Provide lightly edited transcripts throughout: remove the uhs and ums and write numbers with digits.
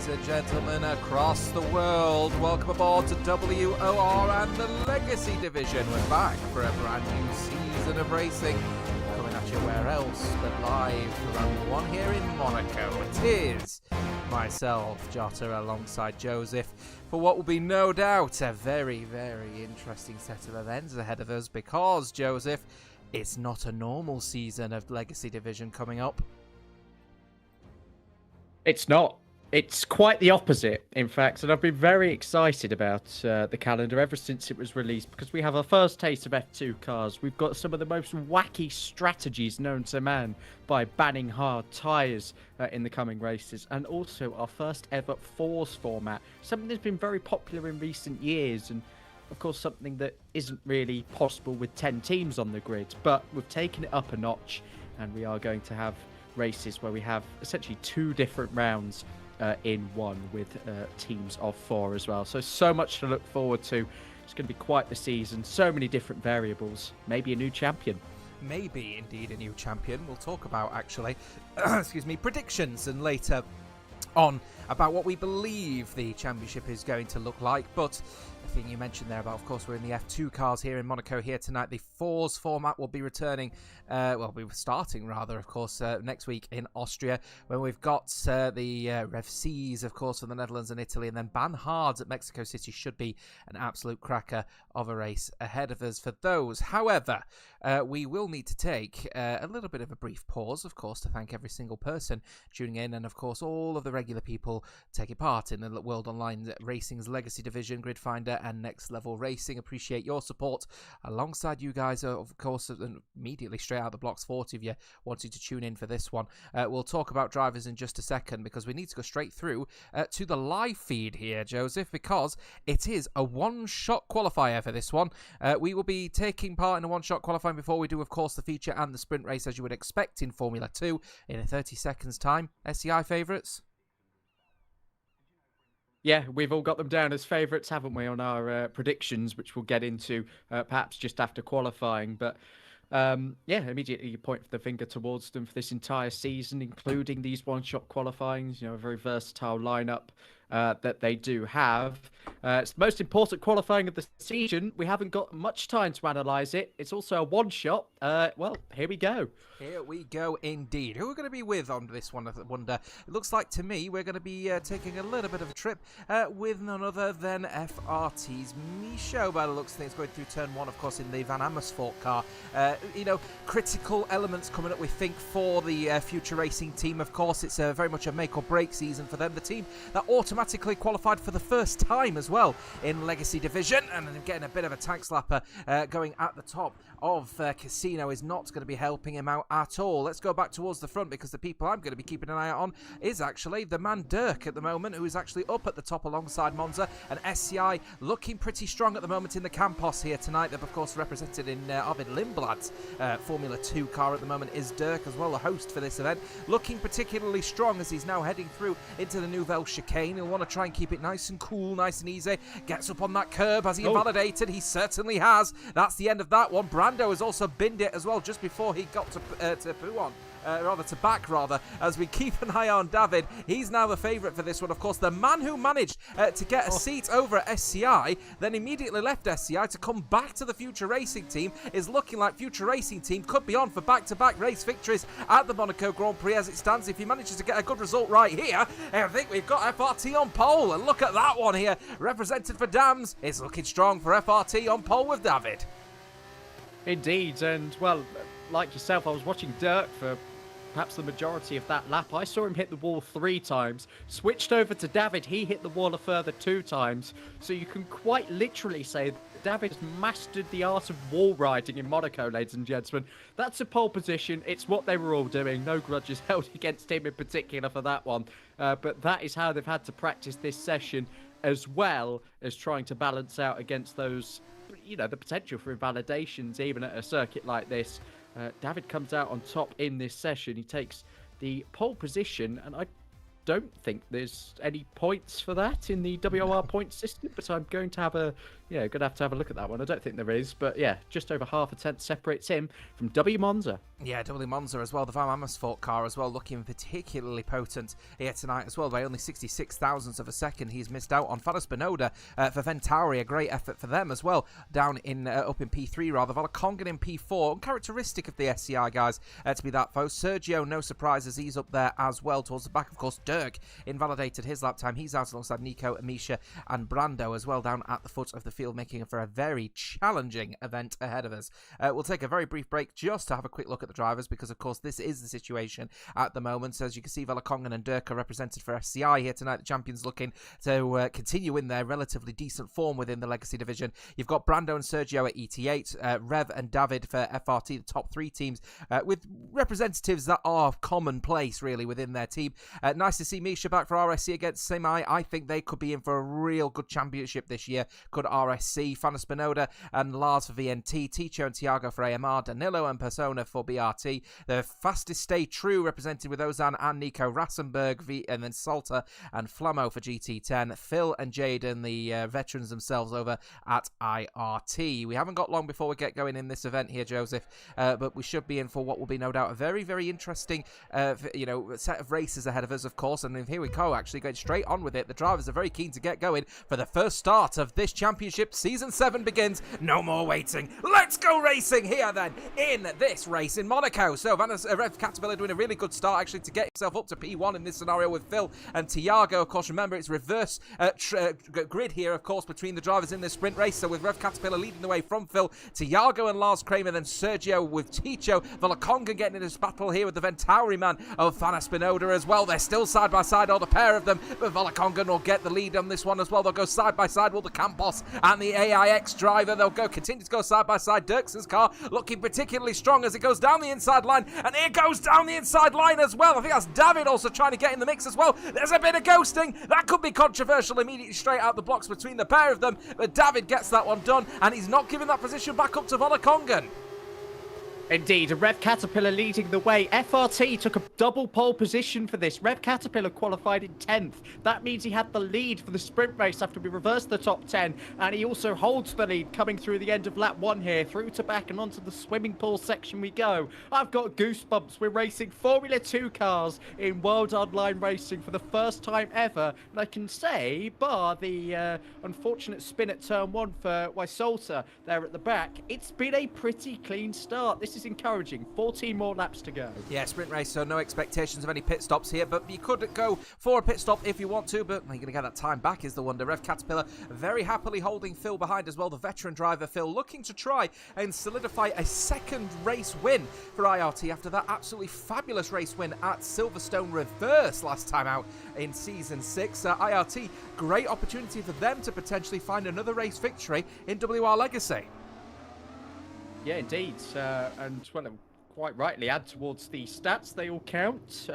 ladies and gentlemen across the world. Welcome aboard to WOR and the Legacy Division. We're back for a brand new season of racing, coming at you where else but live from one here in Monaco. It is myself, Jota, alongside Joseph, for what will be no doubt a very, very interesting set of events ahead of us, because, Joseph, it's not a normal season of Legacy Division coming up. It's not. It's quite the opposite, in fact, and I've been very excited about the calendar ever since it was released, because we have our first taste of F2 cars. We've got some of the most wacky strategies known to man by banning hard tyres in the coming races, and also our first ever fours format, something that's been very popular in recent years, and of course something that isn't really possible with 10 teams on the grid, but we've taken it up a notch, and we are going to have races where we have essentially two different rounds in one, with teams of 4 as well. So much to look forward to. It's going to be quite the season. So many different variables. Maybe a new champion. Maybe indeed a new champion. We'll talk about, actually, excuse me, predictions and later on about what we believe the championship is going to look like. But the thing you mentioned there about, of course, we're in the F2 cars here in Monaco here tonight. The fours format will be returning, we were starting rather, of course, next week in Austria, when we've got the Rev Cs, of course, from the Netherlands and Italy, and then Ban Hards at Mexico City should be an absolute cracker of a race ahead of us for those. However, we will need to take a little bit of a brief pause, of course, to thank every single person tuning in, and of course all of the regular people taking part in the World Online Racing's Legacy Division, Grid Finder and Next Level Racing. Appreciate your support alongside you guys, of course, immediately straight out the blocks, 40 of you wanting to tune in for this one. We'll talk about drivers in just a second, because we need to go straight through to the live feed here, Joseph, because it is a one-shot qualifier for this one. We will be taking part in a one-shot qualifying before we do, of course, the feature and the sprint race, as you would expect in Formula 2 in a 30 seconds time. SCI favourites? Yeah, we've all got them down as favourites, haven't we, on our predictions, which we'll get into perhaps just after qualifying. But immediately you point the finger towards them for this entire season, including these one-shot qualifyings, a very versatile lineup that they do have. It's the most important qualifying of the season. We haven't got much time to analyse it. It's also a one-shot. Well, here we go. Here we go indeed. Who are we going to be with on this one, I wonder? It looks like to me we're going to be taking a little bit of a trip with none other than FRT's Michaud, by the looks of things, going through turn 1, of course, in the Van Amersfoort car. Critical elements coming up, we think, for the future racing team. Of course, it's very much a make or break season for them. The team that automatically qualified for the first time as well in Legacy Division, and getting a bit of a tank slapper going at the top of Casino is not going to be helping him out at all. Let's go back towards the front, because the people I'm going to be keeping an eye out on is actually the man Dirk at the moment, who is actually up at the top alongside Monza, and SCI looking pretty strong at the moment in the Campos here tonight. They've of course represented in Arvid Lindblad's Formula 2 car at the moment is Dirk as well, the host for this event, looking particularly strong as he's now heading through into the Nouvelle Chicane. He'll want to try and keep it nice and cool, nice and easy. Gets up on that curb. Has he invalidated? He certainly has. That's the end of that one. Brando has also binned it as well just before he got to Pouon. To back, as we keep an eye on David. He's now the favourite for this one. Of course, the man who managed to get a seat over at SCI, then immediately left SCI to come back to the Future Racing Team, is looking like Future Racing Team could be on for back-to-back race victories at the Monaco Grand Prix as it stands. If he manages to get a good result right here, I think we've got FRT on pole. And look at that one here, represented for Dams. It's looking strong for FRT on pole with David. Indeed, and well, like yourself, I was watching Dirk for perhaps the majority of that lap. I saw him hit the wall 3 times, switched over to David, he hit the wall a further 2 times. So you can quite literally say that David has mastered the art of wall riding in Monaco, ladies and gentlemen. That's a pole position. It's what they were all doing. No grudges held against him in particular for that one. But that is how they've had to practice this session, as well as trying to balance out against those, the potential for invalidations, even at a circuit like this. David comes out on top in this session. He takes the pole position, and I don't think there's any points for that in the WOR point system, but I'm going to have a going to have a look at that one. I don't think there is, but yeah, just over half a tenth separates him from W Monza. Yeah, W Monza as well. The Van Amersfoort car as well, looking particularly potent here tonight as well. By only 66 thousandths of a second, he's missed out on Fana Spinoda for Ventauri. A great effort for them as well. Down in up in P3 rather. Volakongan in P4. Uncharacteristic of the SCI guys to be that close. Sergio, no surprises, he's up there as well. Towards the back, of course, Dirk invalidated his lap time. He's out alongside Nico, Amisha, and Brando as well down at the foot of the field, making for a very challenging event ahead of us. We'll take a very brief break just to have a quick look at the drivers, because of course this is the situation at the moment. So as you can see, Velakongan and Dirk are represented for SCI here tonight. The champions looking to continue in their relatively decent form within the Legacy division. You've got Brando and Sergio at ET8, Rev and David for FRT, the top three teams, with representatives that are commonplace really within their team. Nice to see Misha back for RSC against Semi. I think they could be in for a real good championship this year. Could RSC, Fana Spinoda and Lars for VNT, Ticho and Tiago for AMR, Danilo and Persona for BRT. The fastest stay true represented with Ozan and Nico Rassenberg, and then Salter and Flammo for GT10. Phil and Jaden, the veterans themselves, over at IRT. We haven't got long before we get going in this event here, Joseph, but we should be in for what will be no doubt a very, very interesting set of races ahead of us, of course. And here we go, actually going straight on with it. The drivers are very keen to get going for the first start of this championship. Season 7 begins. No more waiting. Let's go racing here then in this race in Monaco. So Rev Caterpillar doing a really good start actually to get himself up to P1 in this scenario with Phil and Tiago. Of course, remember it's reverse grid here, of course, between the drivers in this sprint race. So with Rev Caterpillar leading the way from Phil, Tiago and Lars Kramer, then Sergio with Ticho. Volakonga getting in this battle here with the Ventauri man of Fana Spinoda as well. They're still side by side, all the pair of them, but Volakonga will get the lead on this one as well. They'll go side by side with the Campos and the AIX driver. They'll continue to go side by side. Dirkson's car looking particularly strong as it goes down the inside line, and it goes down the inside line as well. I think that's David also trying to get in the mix as well. There's a bit of ghosting. That could be controversial immediately straight out the blocks between the pair of them, but David gets that one done, and he's not giving that position back up to Volakongan. Indeed, Rev Caterpillar leading the way. FRT took a double pole position for this. Rev Caterpillar qualified in 10th. That means he had the lead for the sprint race after we reversed the top 10. And he also holds the lead coming through the end of lap 1 here. Through to back and onto the swimming pool section we go. I've got goosebumps. We're racing Formula 2 cars in World Online Racing for the first time ever. And I can say, bar the unfortunate spin at turn 1 for Waisolta there at the back, it's been a pretty clean start. This is encouraging. 14 more laps to go. Yeah, sprint race, so no expectations of any pit stops here, but you could go for a pit stop if you want to, but you're going to get that time back is the wonder. Rev Caterpillar very happily holding Phil behind as well. The veteran driver Phil looking to try and solidify a second race win for IRT after that absolutely fabulous race win at Silverstone Reverse last time out in Season 6. IRT, great opportunity for them to potentially find another race victory in WR Legacy. Yeah, indeed. And, well, quite rightly add towards the stats. They all count.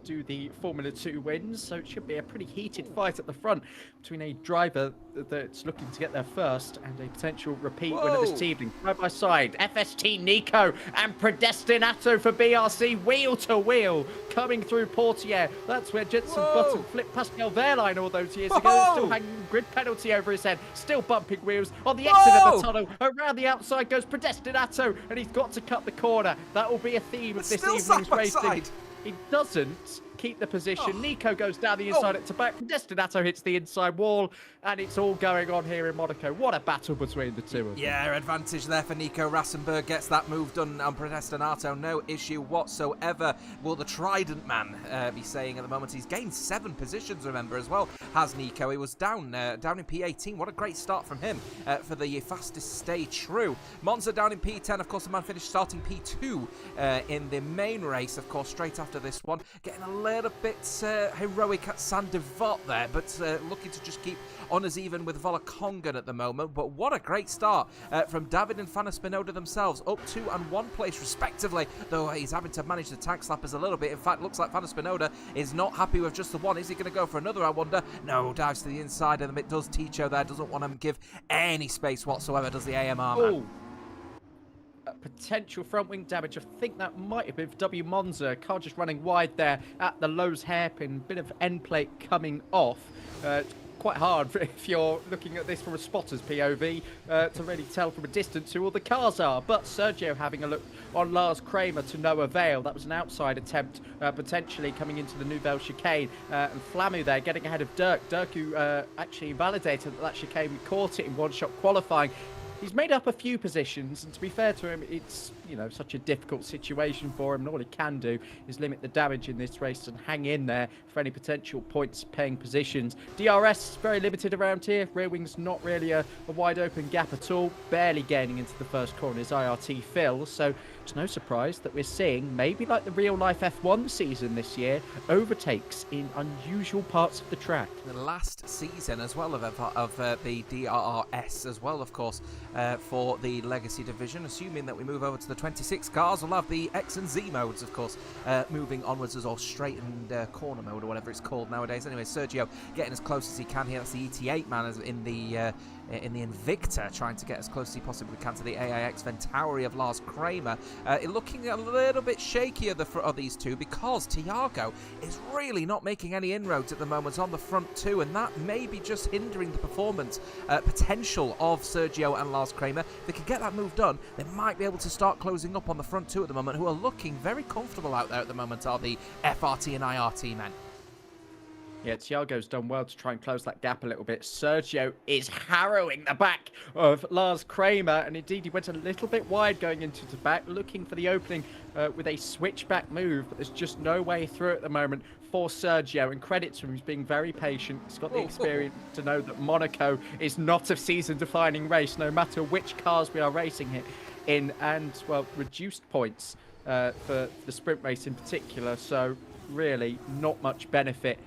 Do the Formula 2 wins. So it should be a pretty heated fight at the front between a driver that's looking to get there first and a potential repeat winner this evening. Side by side, FST Nico and Predestinato for BRC, wheel to wheel, coming through Portier. That's where Jensen Button flipped Pascal Wehrlein all those years ago. Still hanging grid penalty over his head, still bumping wheels. On the exit of the tunnel, around the outside goes Predestinato, and he's got to cut the corner. That will be a theme of this evening's racing. He doesn't keep the position. Nico goes down the inside at Tabac. Destinato hits the inside wall, and it's all going on here in Monaco. What a battle between the two of them. Yeah, advantage there for Nico. Rassenberg gets that move done on Predestinato. No issue whatsoever. Will the Trident man be saying at the moment? He's gained 7 positions, remember, as well, has Nico. He was down in P18. What a great start from him for the fastest stay true. Monza down in P10. Of course, the man finished starting P2 in the main race, of course, straight after this one. Getting a little bit heroic at Saint-Devote there, but looking to just keep honours even with Volakongan at the moment. But what a great start from David and Fana Spinoda themselves, up 2 and 1 place respectively, though he's having to manage the tank slappers a little bit. In fact, looks like Fana Spinoda is not happy with just the one. Is he going to go for another, I wonder? No, dives to the inside, and it does Ticho there, doesn't want to give any space whatsoever, does the AMR man. potential front wing damage. I think that might have been W Monza. Car just running wide there at the Lowe's hairpin. Bit of end plate coming off. Quite hard if you're looking at this from a spotter's POV to really tell from a distance who all the cars are. But Sergio having a look on Lars Kramer to no avail. That was an outside attempt, potentially coming into the Nouvelle chicane. And Flamu there getting ahead of Dirk. Dirk who actually validated that chicane. We caught it in one-shot qualifying. He's made up a few positions, and to be fair to him, it's, you know, such a difficult situation for him. And all he can do is limit the damage in this race and hang in there for any potential points-paying positions. DRS very limited around here. Rear wing's not really a wide open gap at all. Barely gaining into the first corner as IRT fills. So it's no surprise that we're seeing, maybe like the real-life F1 season this year, overtakes in unusual parts of the track. The last season as well of the DRS as well, of course, for the Legacy division. Assuming that we move over to the 26 cars, we'll have the X and Z modes, of course, moving onwards as all straightened corner mode or whatever it's called nowadays. Anyway, Sergio getting as close as he can here. That's the ET8 man as in the Invicta, trying to get as close as he possibly can to the AIX Ventauri of Lars Kramer. Looking a little bit shaky of these two because Tiago is really not making any inroads at the moment on the front two, and that may be just hindering the performance potential of Sergio and Lars Kramer. If they can get that move done, they might be able to start closing up on the front two at the moment, who are looking very comfortable out there at the moment, are the FRT and IRT men. Yeah, Thiago's done well to try and close that gap a little bit. Sergio is harrowing the back of Lars Kramer, and indeed he went a little bit wide going into the back, looking for the opening with a switchback move, but there's just no way through at the moment for Sergio, and credit to him, he's being very patient. He's got the experience to know that Monaco is not a season-defining race, no matter which cars we are racing it in, and, well, reduced points for the sprint race in particular, so really not much benefit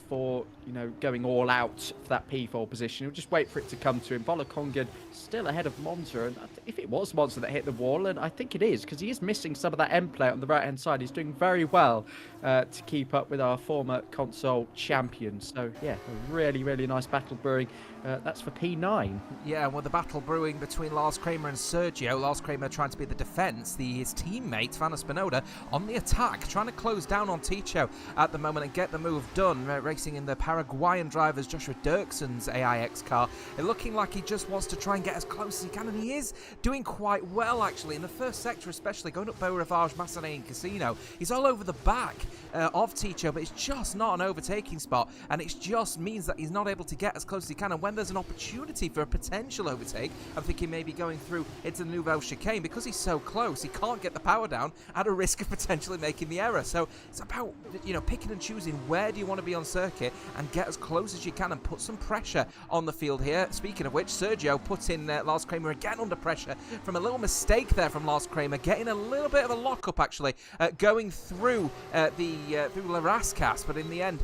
for, you know, going all out for that P4 position. He'll just wait for it to come to him. Volokongan still ahead of Monza, and if it was Monza that hit the wall, and I think it is, because he is missing some of that end play on the right-hand side. He's doing very well to keep up with our former console champion. So, yeah, a really, really nice battle brewing. That's for P9. Yeah, well, the battle brewing between Lars Kramer and Sergio. Lars Kramer trying to be the defence. His teammate, Vanna Spinoda, on the attack, trying to close down on Ticho at the moment and get the move done. Racing in the Paraguayan drivers, Joshua Dirkson's AIX car. Looking like he just wants to try and get as close as he can, and he is doing quite well, actually. In the first sector especially, going up Beau Rivage, Massenet and Casino. He's all over the back of Ticho, but it's just not an overtaking spot, and it just means that he's not able to get as close as he can. And when there's an opportunity for a potential overtake, I'm thinking maybe going through into the Nouvelle chicane, because he's so close, he can't get the power down at a risk of potentially making the error. So it's about, you know, picking and choosing where do you want to be on circuit and get as close as you can and put some pressure on the field here. Speaking of which, Sergio put in Lars Kramer again under pressure from a little mistake there from Lars Kramer, getting a little bit of a lock-up actually, going through through Larascas, but in the end,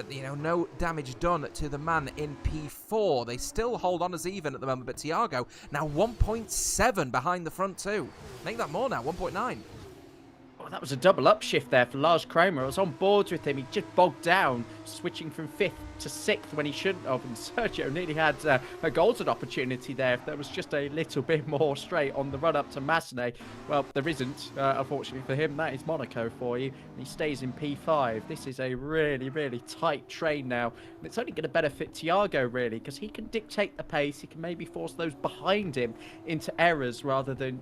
you know, no damage done to the man in P4. They still hold on as even at the moment, but Tiago now 1.7 behind the front two. Make that more now, 1.9. Oh, that was a double upshift there for Lars Kramer. I was on board with him. He just bogged down, switching from 5th to 6th when he shouldn't have. And Sergio nearly had a golden opportunity there if there was just a little bit more straight on the run-up to Massenet. Well, there isn't, unfortunately for him. That is Monaco for you. And he stays in P5. This is a really, really tight train now. And it's only going to benefit Tiago, really, because he can dictate the pace. He can maybe force those behind him into errors rather than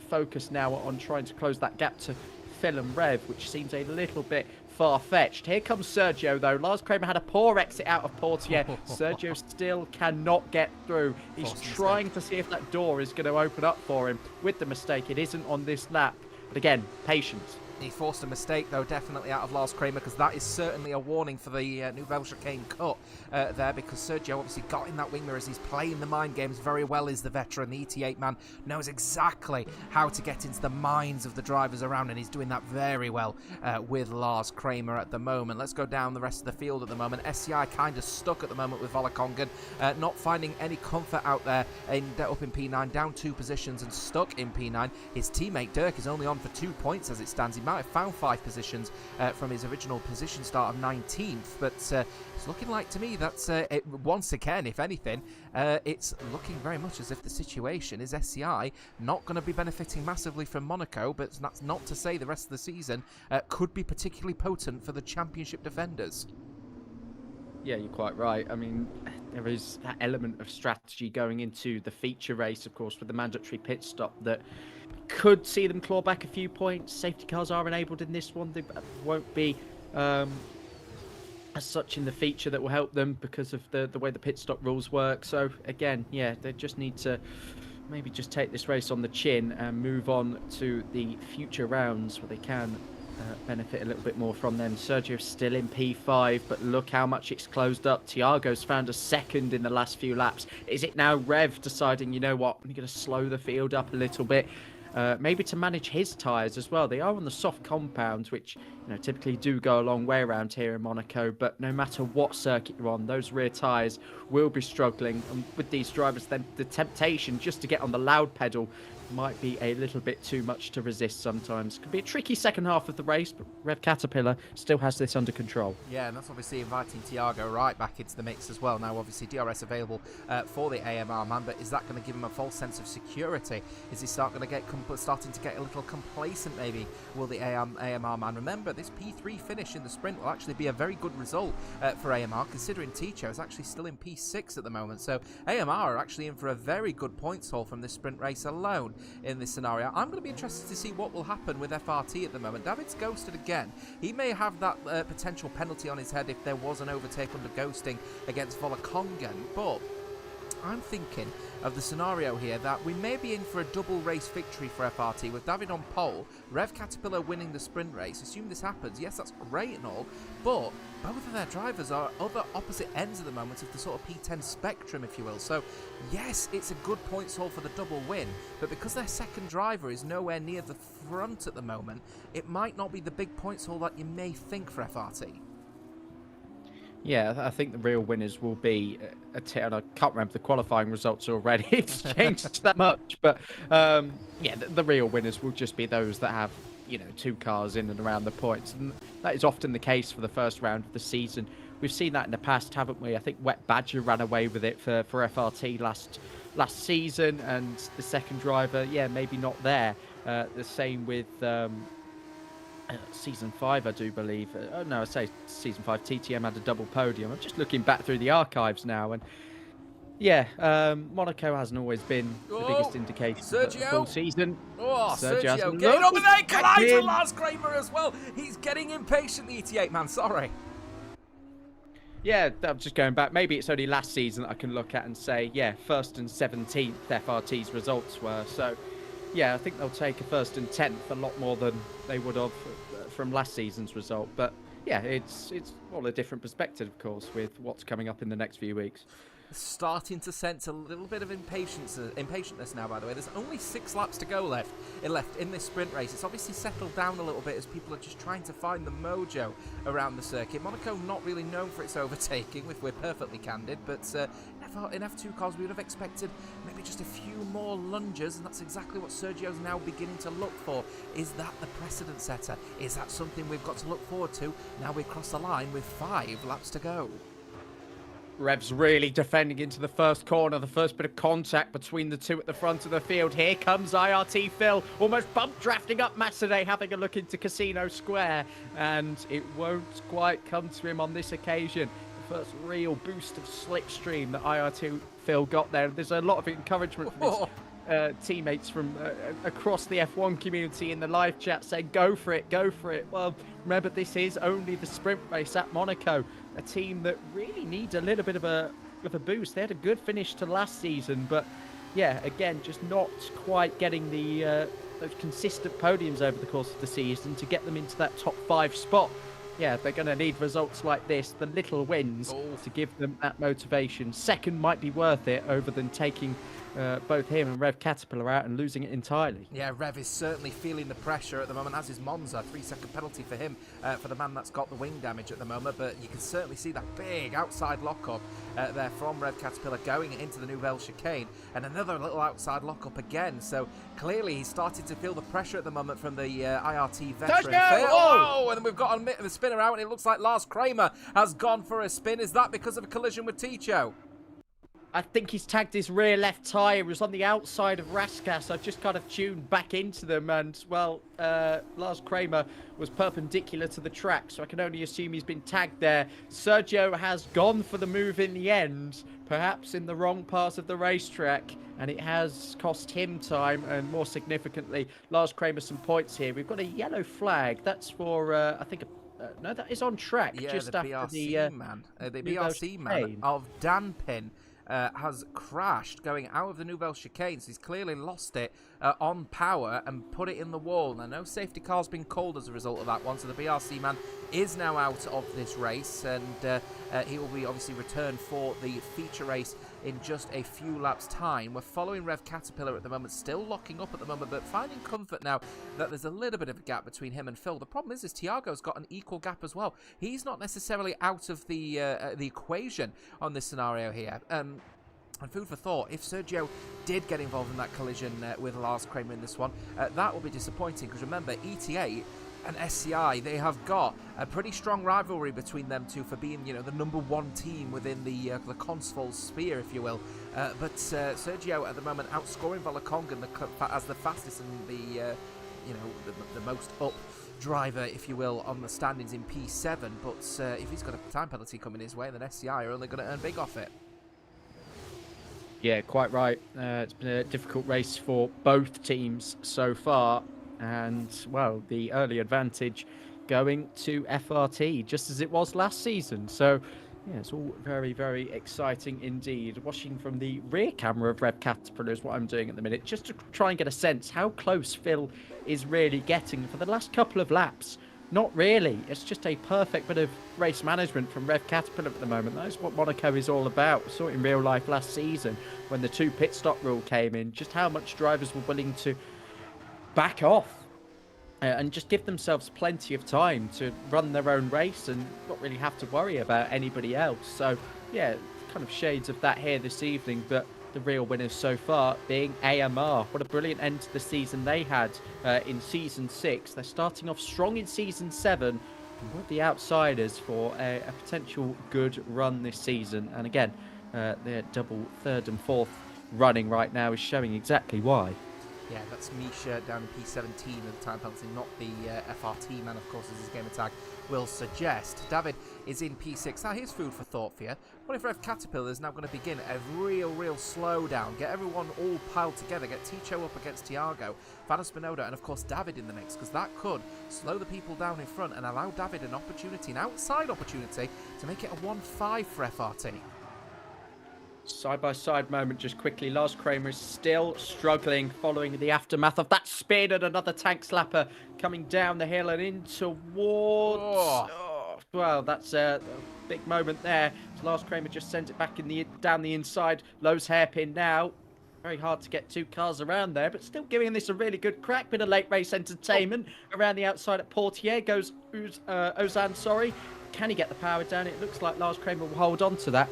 focus now on trying to close that gap to Phil and Rev, which seems a little bit far-fetched. Here comes Sergio, though. Lars Kramer had a poor exit out of Portier. Sergio still cannot get through. He's trying to see if that door is going to open up for him. With the mistake, it isn't on this lap. But again, patience. He forced a mistake, though, definitely out of Lars Kramer, because that is certainly a warning for the Nouvelle chicane cut there, because Sergio obviously got in that wing mirror as he's playing the mind games very well. Is the veteran, the ET8 man, knows exactly how to get into the minds of the drivers around, and he's doing that very well with Lars Kramer at the moment. Let's go down the rest of the field at the moment. SCI kind of stuck at the moment with Volokongan, not finding any comfort out there up in P9, down 2 positions and stuck in P9. His teammate Dirk is only on for 2 points as it stands. He might have found 5 positions from his original position start of 19th, but it's looking like to me that once again, if anything, it's looking very much as if the situation is SCI not going to be benefiting massively from Monaco, but that's not to say the rest of the season could be particularly potent for the championship defenders. Yeah, you're quite right. I mean, there is that element of strategy going into the feature race, of course, with the mandatory pit stop that could see them claw back a few points. Safety cars are enabled in this one. They won't be as such in the feature that will help them because of the way the pit stop rules work. So again, yeah, they just need to maybe just take this race on the chin and move on to the future rounds where they can benefit a little bit more from them. Sergio's still in P5, but look how much it's closed up. Thiago's found a second in the last few laps. Is it now Rev deciding, you know what, I'm going to slow the field up a little bit? Maybe to manage his tyres as well. They are on the soft compounds, which typically do go a long way around here in Monaco, but no matter what circuit you're on, those rear tyres will be struggling. And with these drivers, then the temptation just to get on the loud pedal might be a little bit too much to resist sometimes. Could be a tricky second half of the race, but Rev Caterpillar still has this under control. Yeah, and that's obviously inviting Thiago right back into the mix as well. Now, obviously, DRS available for the AMR man, but is that going to give him a false sense of security? Is he starting to get a little complacent, maybe, will the AMR man? Remember, this P3 finish in the sprint will actually be a very good result for AMR, considering Ticho is actually still in P6 at the moment. So AMR are actually in for a very good points haul from this sprint race alone in this scenario. I'm going to be interested to see what will happen with FRT at the moment. David's ghosted again. He may have that potential penalty on his head if there was an overtake under ghosting against Volakongan, but I'm thinking of the scenario here that we may be in for a double race victory for FRT with David on pole, Rev Caterpillar winning the sprint race. Assume this happens, yes, that's great and all, but both of their drivers are other opposite ends at the moment of the sort of P10 spectrum, if you will. So yes, it's a good points haul for the double win, but because their second driver is nowhere near the front at the moment, it might not be the big points haul that you may think for FRT. Yeah, I think the real winners will be, and I can't remember the qualifying results already, it's changed that much, but yeah, the real winners will just be those that have, 2 cars in and around the points, and that is often the case for the first round of the season. We've seen that in the past, haven't we? I think Wet Badger ran away with it for FRT last season, and the second driver, yeah, maybe not there. The same with Season 5, I do believe. No, I say Season 5, TTM had a double podium. I'm just looking back through the archives now, and yeah, Monaco hasn't always been the biggest indicator of the full season. Sergio getting over there, collides with Lars Kramer as well. He's getting impatient, the ET8 man, sorry. Yeah, I'm just going back. Maybe it's only last season that I can look at and say, yeah, 1st and 17th FRT's results were. So, yeah, I think they'll take a 1st and 10th a lot more than they would have from last season's result. But yeah, it's all a different perspective, of course, with what's coming up in the next few weeks. Starting to sense a little bit of impatientness now, by the way. There's only 6 laps to go left in this sprint race. It's obviously settled down a little bit as people are just trying to find the mojo around the circuit. Monaco not really known for its overtaking, if we're perfectly candid, but in F2 cars we would have expected maybe just a few more lunges, and that's exactly what Sergio's now beginning to look for. Is that the precedent setter? Is that something we've got to look forward to now we cross the line with 5 laps to go? Rev's really defending into the first corner, the first bit of contact between the two at the front of the field. Here comes IRT Phil, almost bump drafting up Massaday, having a look into Casino Square, and it won't quite come to him on this occasion. The first real boost of slipstream that IRT Phil got there. There's a lot of encouragement from his teammates from across the F1 community in the live chat saying, go for it, go for it. Well, remember, this is only the sprint race at Monaco. A team that really needs a little bit of a boost. They had a good finish to last season, but yeah, again, just not quite getting those consistent podiums over the course of the season to get them into that top 5 spot. Yeah, they're going to need results like this, the little wins, to give them that motivation. Second might be worth it over than taking both him and Rev Caterpillar out and losing it entirely. Yeah, Rev is certainly feeling the pressure at the moment, as is Monza. 3-second penalty for him, for the man that's got the wing damage at the moment. But you can certainly see that big outside lockup there from Rev Caterpillar going into the Nouvelle Chicane. And another little outside lockup again. So clearly he's starting to feel the pressure at the moment from the IRT veteran. Oh, and then we've got a spinner out, and it looks like Lars Kramer has gone for a spin. Is that because of a collision with Ticho? I think he's tagged his rear left tyre. It was on the outside of Raskas. I've just kind of tuned back into them, and, well, Lars Kramer was perpendicular to the track, so I can only assume he's been tagged there. Sergio has gone for the move in the end, perhaps in the wrong part of the racetrack, and it has cost him time, and more significantly, Lars Kramer some points here. We've got a yellow flag. That's for, I think, no, that is on track. Yeah, just the after BRC man. The BRC man of Danpin has crashed going out of the Nouvelle Chicane, so he's clearly lost it on power and put it in the wall. Now, no safety car's been called as a result of that one, so the BRC man is now out of this race, and he will be obviously returned for the feature race in just a few laps' time. We're following Rev Caterpillar at the moment, still locking up at the moment, but finding comfort now that there's a little bit of a gap between him and Phil. The problem is Tiago's got an equal gap as well. He's not necessarily out of the equation on this scenario here. And food for thought, if Sergio did get involved in that collision with Lars Kramer in this one, that will be disappointing, because remember, ETA and SCI, they have got a pretty strong rivalry between them two for being, you know, the number one team within the Consfol sphere, if you will. But Sergio at the moment outscoring Volakongan as the fastest and the most up driver, if you will, on the standings in P7. But if he's got a time penalty coming his way, then SCI are only going to earn big off it. Yeah, quite right. It's been a difficult race for both teams so far. And, well, the early advantage going to FRT, just as it was last season. So, yeah, it's all very, very exciting indeed. Watching from the rear camera of Rev Caterpillar is what I'm doing at the minute, just to try and get a sense how close Phil is really getting for the last couple of laps. Not really. It's just a perfect bit of race management from Rev Caterpillar at the moment. That is what Monaco is all about. We saw it in real life last season when the 2 pit stop rule came in, just how much drivers were willing to back off and just give themselves plenty of time to run their own race and not really have to worry about anybody else. So, yeah, kind of shades of that here this evening, but the real winners so far being AMR. What a brilliant end to the season they had in Season 6. They're starting off strong in Season 7 and were the outsiders for a potential good run this season. And again, their double third and fourth running right now is showing exactly why. Yeah, that's Misha down in P17 with the time penalty, not the FRT man, of course, as his gamer tag will suggest. David is in P6. Now, here's food for thought for you. What if Rev Caterpillar is now going to begin a real slowdown? Get everyone all piled together. Get Ticho up against Tiago, Fana Spinoda, and, of course, David in the mix, because that could slow the people down in front and allow David an opportunity, an outside opportunity, to make it a 1-5 for FRT. Side-by-side moment just quickly. Lars Kramer is still struggling following the aftermath of that spin, and another tank slapper coming down the hill and in towards... well, that's a big moment there. Lars Kramer just sent it back down the inside. Lowe's hairpin now. Very hard to get 2 cars around there, but still giving this a really good crack. Bit of late race entertainment. Around the outside at Portier goes Ozan, sorry. Can he get the power down? It looks like Lars Kramer will hold on to that.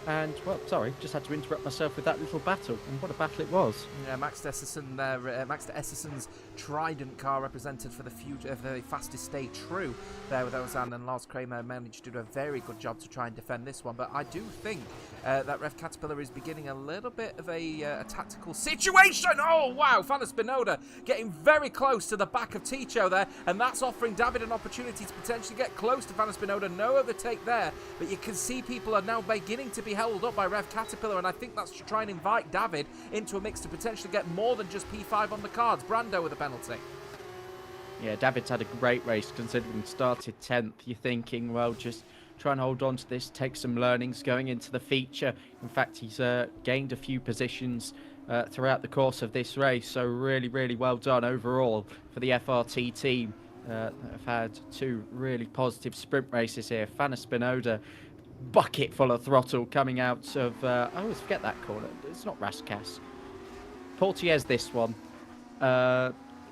And, well, sorry, just had to interrupt myself with that little battle. And what a battle it was. Yeah, Max Esserson there. Max Esserson's Trident car represented for the future of the fastest stay true there with Ozan, and Lars Kramer managed to do a very good job to try and defend this one. But I do think that Rev Caterpillar is beginning a little bit of a tactical situation. Oh, wow. Fana Spinoda getting very close to the back of Ticho there, and that's offering David an opportunity to potentially get close to Fana Spinoda. No overtake there, but you can see people are now beginning to be held up by Rev Caterpillar, and I think that's to try and invite David into a mix to potentially get more than just P5 on the cards. Brando with a penalty. Yeah, David's had a great race considering he started 10th. You're thinking, well, just try and hold on to this, take some learnings going into the feature. In fact, he's gained a few positions throughout the course of this race, so really well done overall for the FRT team. Have had 2 really positive sprint races here. Fana Spinoda, bucket full of throttle coming out of... I always forget that corner. It's not Raskas. Portier's this one.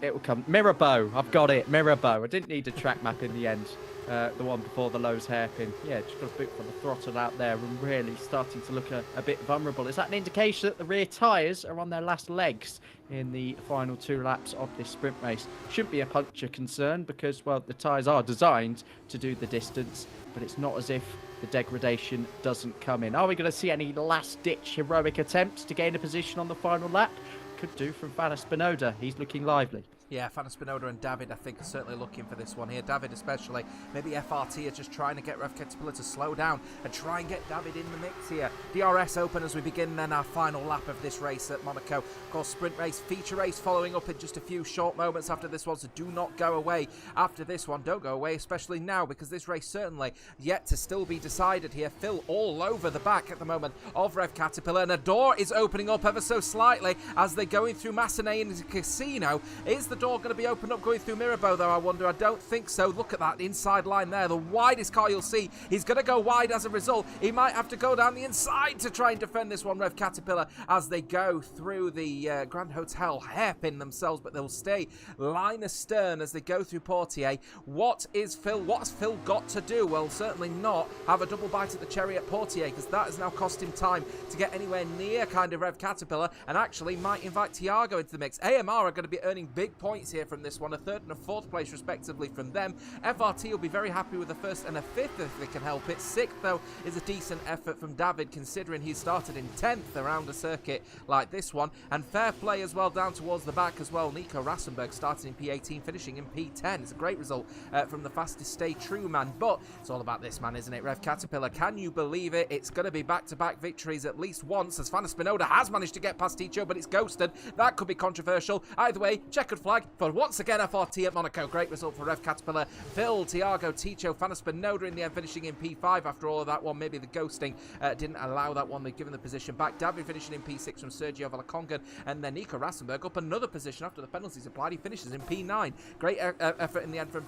It will come. Mirabeau. I've got it. Mirabeau. I didn't need a track map in the end. The one before the Lowe's hairpin. Yeah, just got a bit from the throttle out there and really starting to look a bit vulnerable. Is that an indication that the rear tyres are on their last legs in the final 2 laps of this sprint race? Shouldn't be a puncture concern because, well, the tyres are designed to do the distance, but it's not as if the degradation doesn't come in. Are we going to see any last-ditch heroic attempts to gain a position on the final lap? Could do from Fana Spinoda. He's looking lively. Yeah, Fana Spinoda and David, I think, are certainly looking for this one here. David especially. Maybe FRT are just trying to get Rev Caterpillar to slow down and try and get David in the mix here. DRS open as we begin then our final lap of this race at Monaco. Of course, sprint race, feature race following up in just a few short moments after this one, so do not go away after this one. Don't go away, especially now, because this race certainly yet to still be decided here. Phil all over the back at the moment of Rev Caterpillar, and a door is opening up ever so slightly as they're going through Massenet into Casino. Is the door going to be opened up going through Mirabeau, though, I wonder? I don't think so. Look at that inside line there. The widest car you'll see. He's going to go wide as a result. He might have to go down the inside to try and defend this one, Rev Caterpillar, as they go through the Grand Hotel hairpin themselves, but they'll stay line astern as they go through Portier. What's Phil got to do? Well, certainly not have a double bite at the cherry at Portier, because that has now cost him time to get anywhere near kind of Rev Caterpillar, and actually might invite Tiago into the mix. AMR are going to be earning big points here from this one, a 3rd and a 4th place respectively from them. FRT will be very happy with a 1st and a 5th if they can help it. 6th, though, is a decent effort from David, considering he started in 10th around a circuit like this one. And fair play as well down towards the back as well. Nico Rassenberg starting in P18, finishing in P10. It's a great result from the fastest stay true man, but it's all about this man, isn't it? Rev Caterpillar, can you believe it? It's going to be back-to-back victories at least once, as Fana Spinoda has managed to get past Ticho, but it's ghosted. That could be controversial. Either way, checkered flag for once again FRT at Monaco. Great result for Rev Caterpillar. Phil, Tiago, Ticho, Fana Spinoda in the end finishing in P5 after all of that one. Maybe the ghosting didn't allow that one. They've given the position back. David finishing in P6 from Sergio Valacongan, and then Nico Rassenberg up another position after the penalties applied. He finishes in P9. Great effort in the end from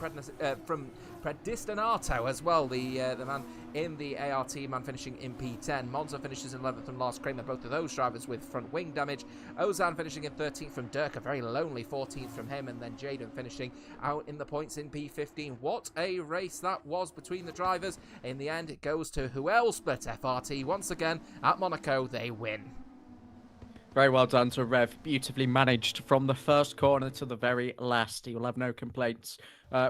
Predestinato as well, the man in the ART man finishing in P10. Monza finishes in 11th from Lars Kramer, both of those drivers with front wing damage. Ozan finishing in 13th from Dirk, a very lonely 14th from him, and then Jaden finishing out in the points in P15. What a race that was between the drivers. In the end, it goes to who else but FRT. Once again, at Monaco, they win. Very well done to Rev. Beautifully managed from the first corner to the very last. He will have no complaints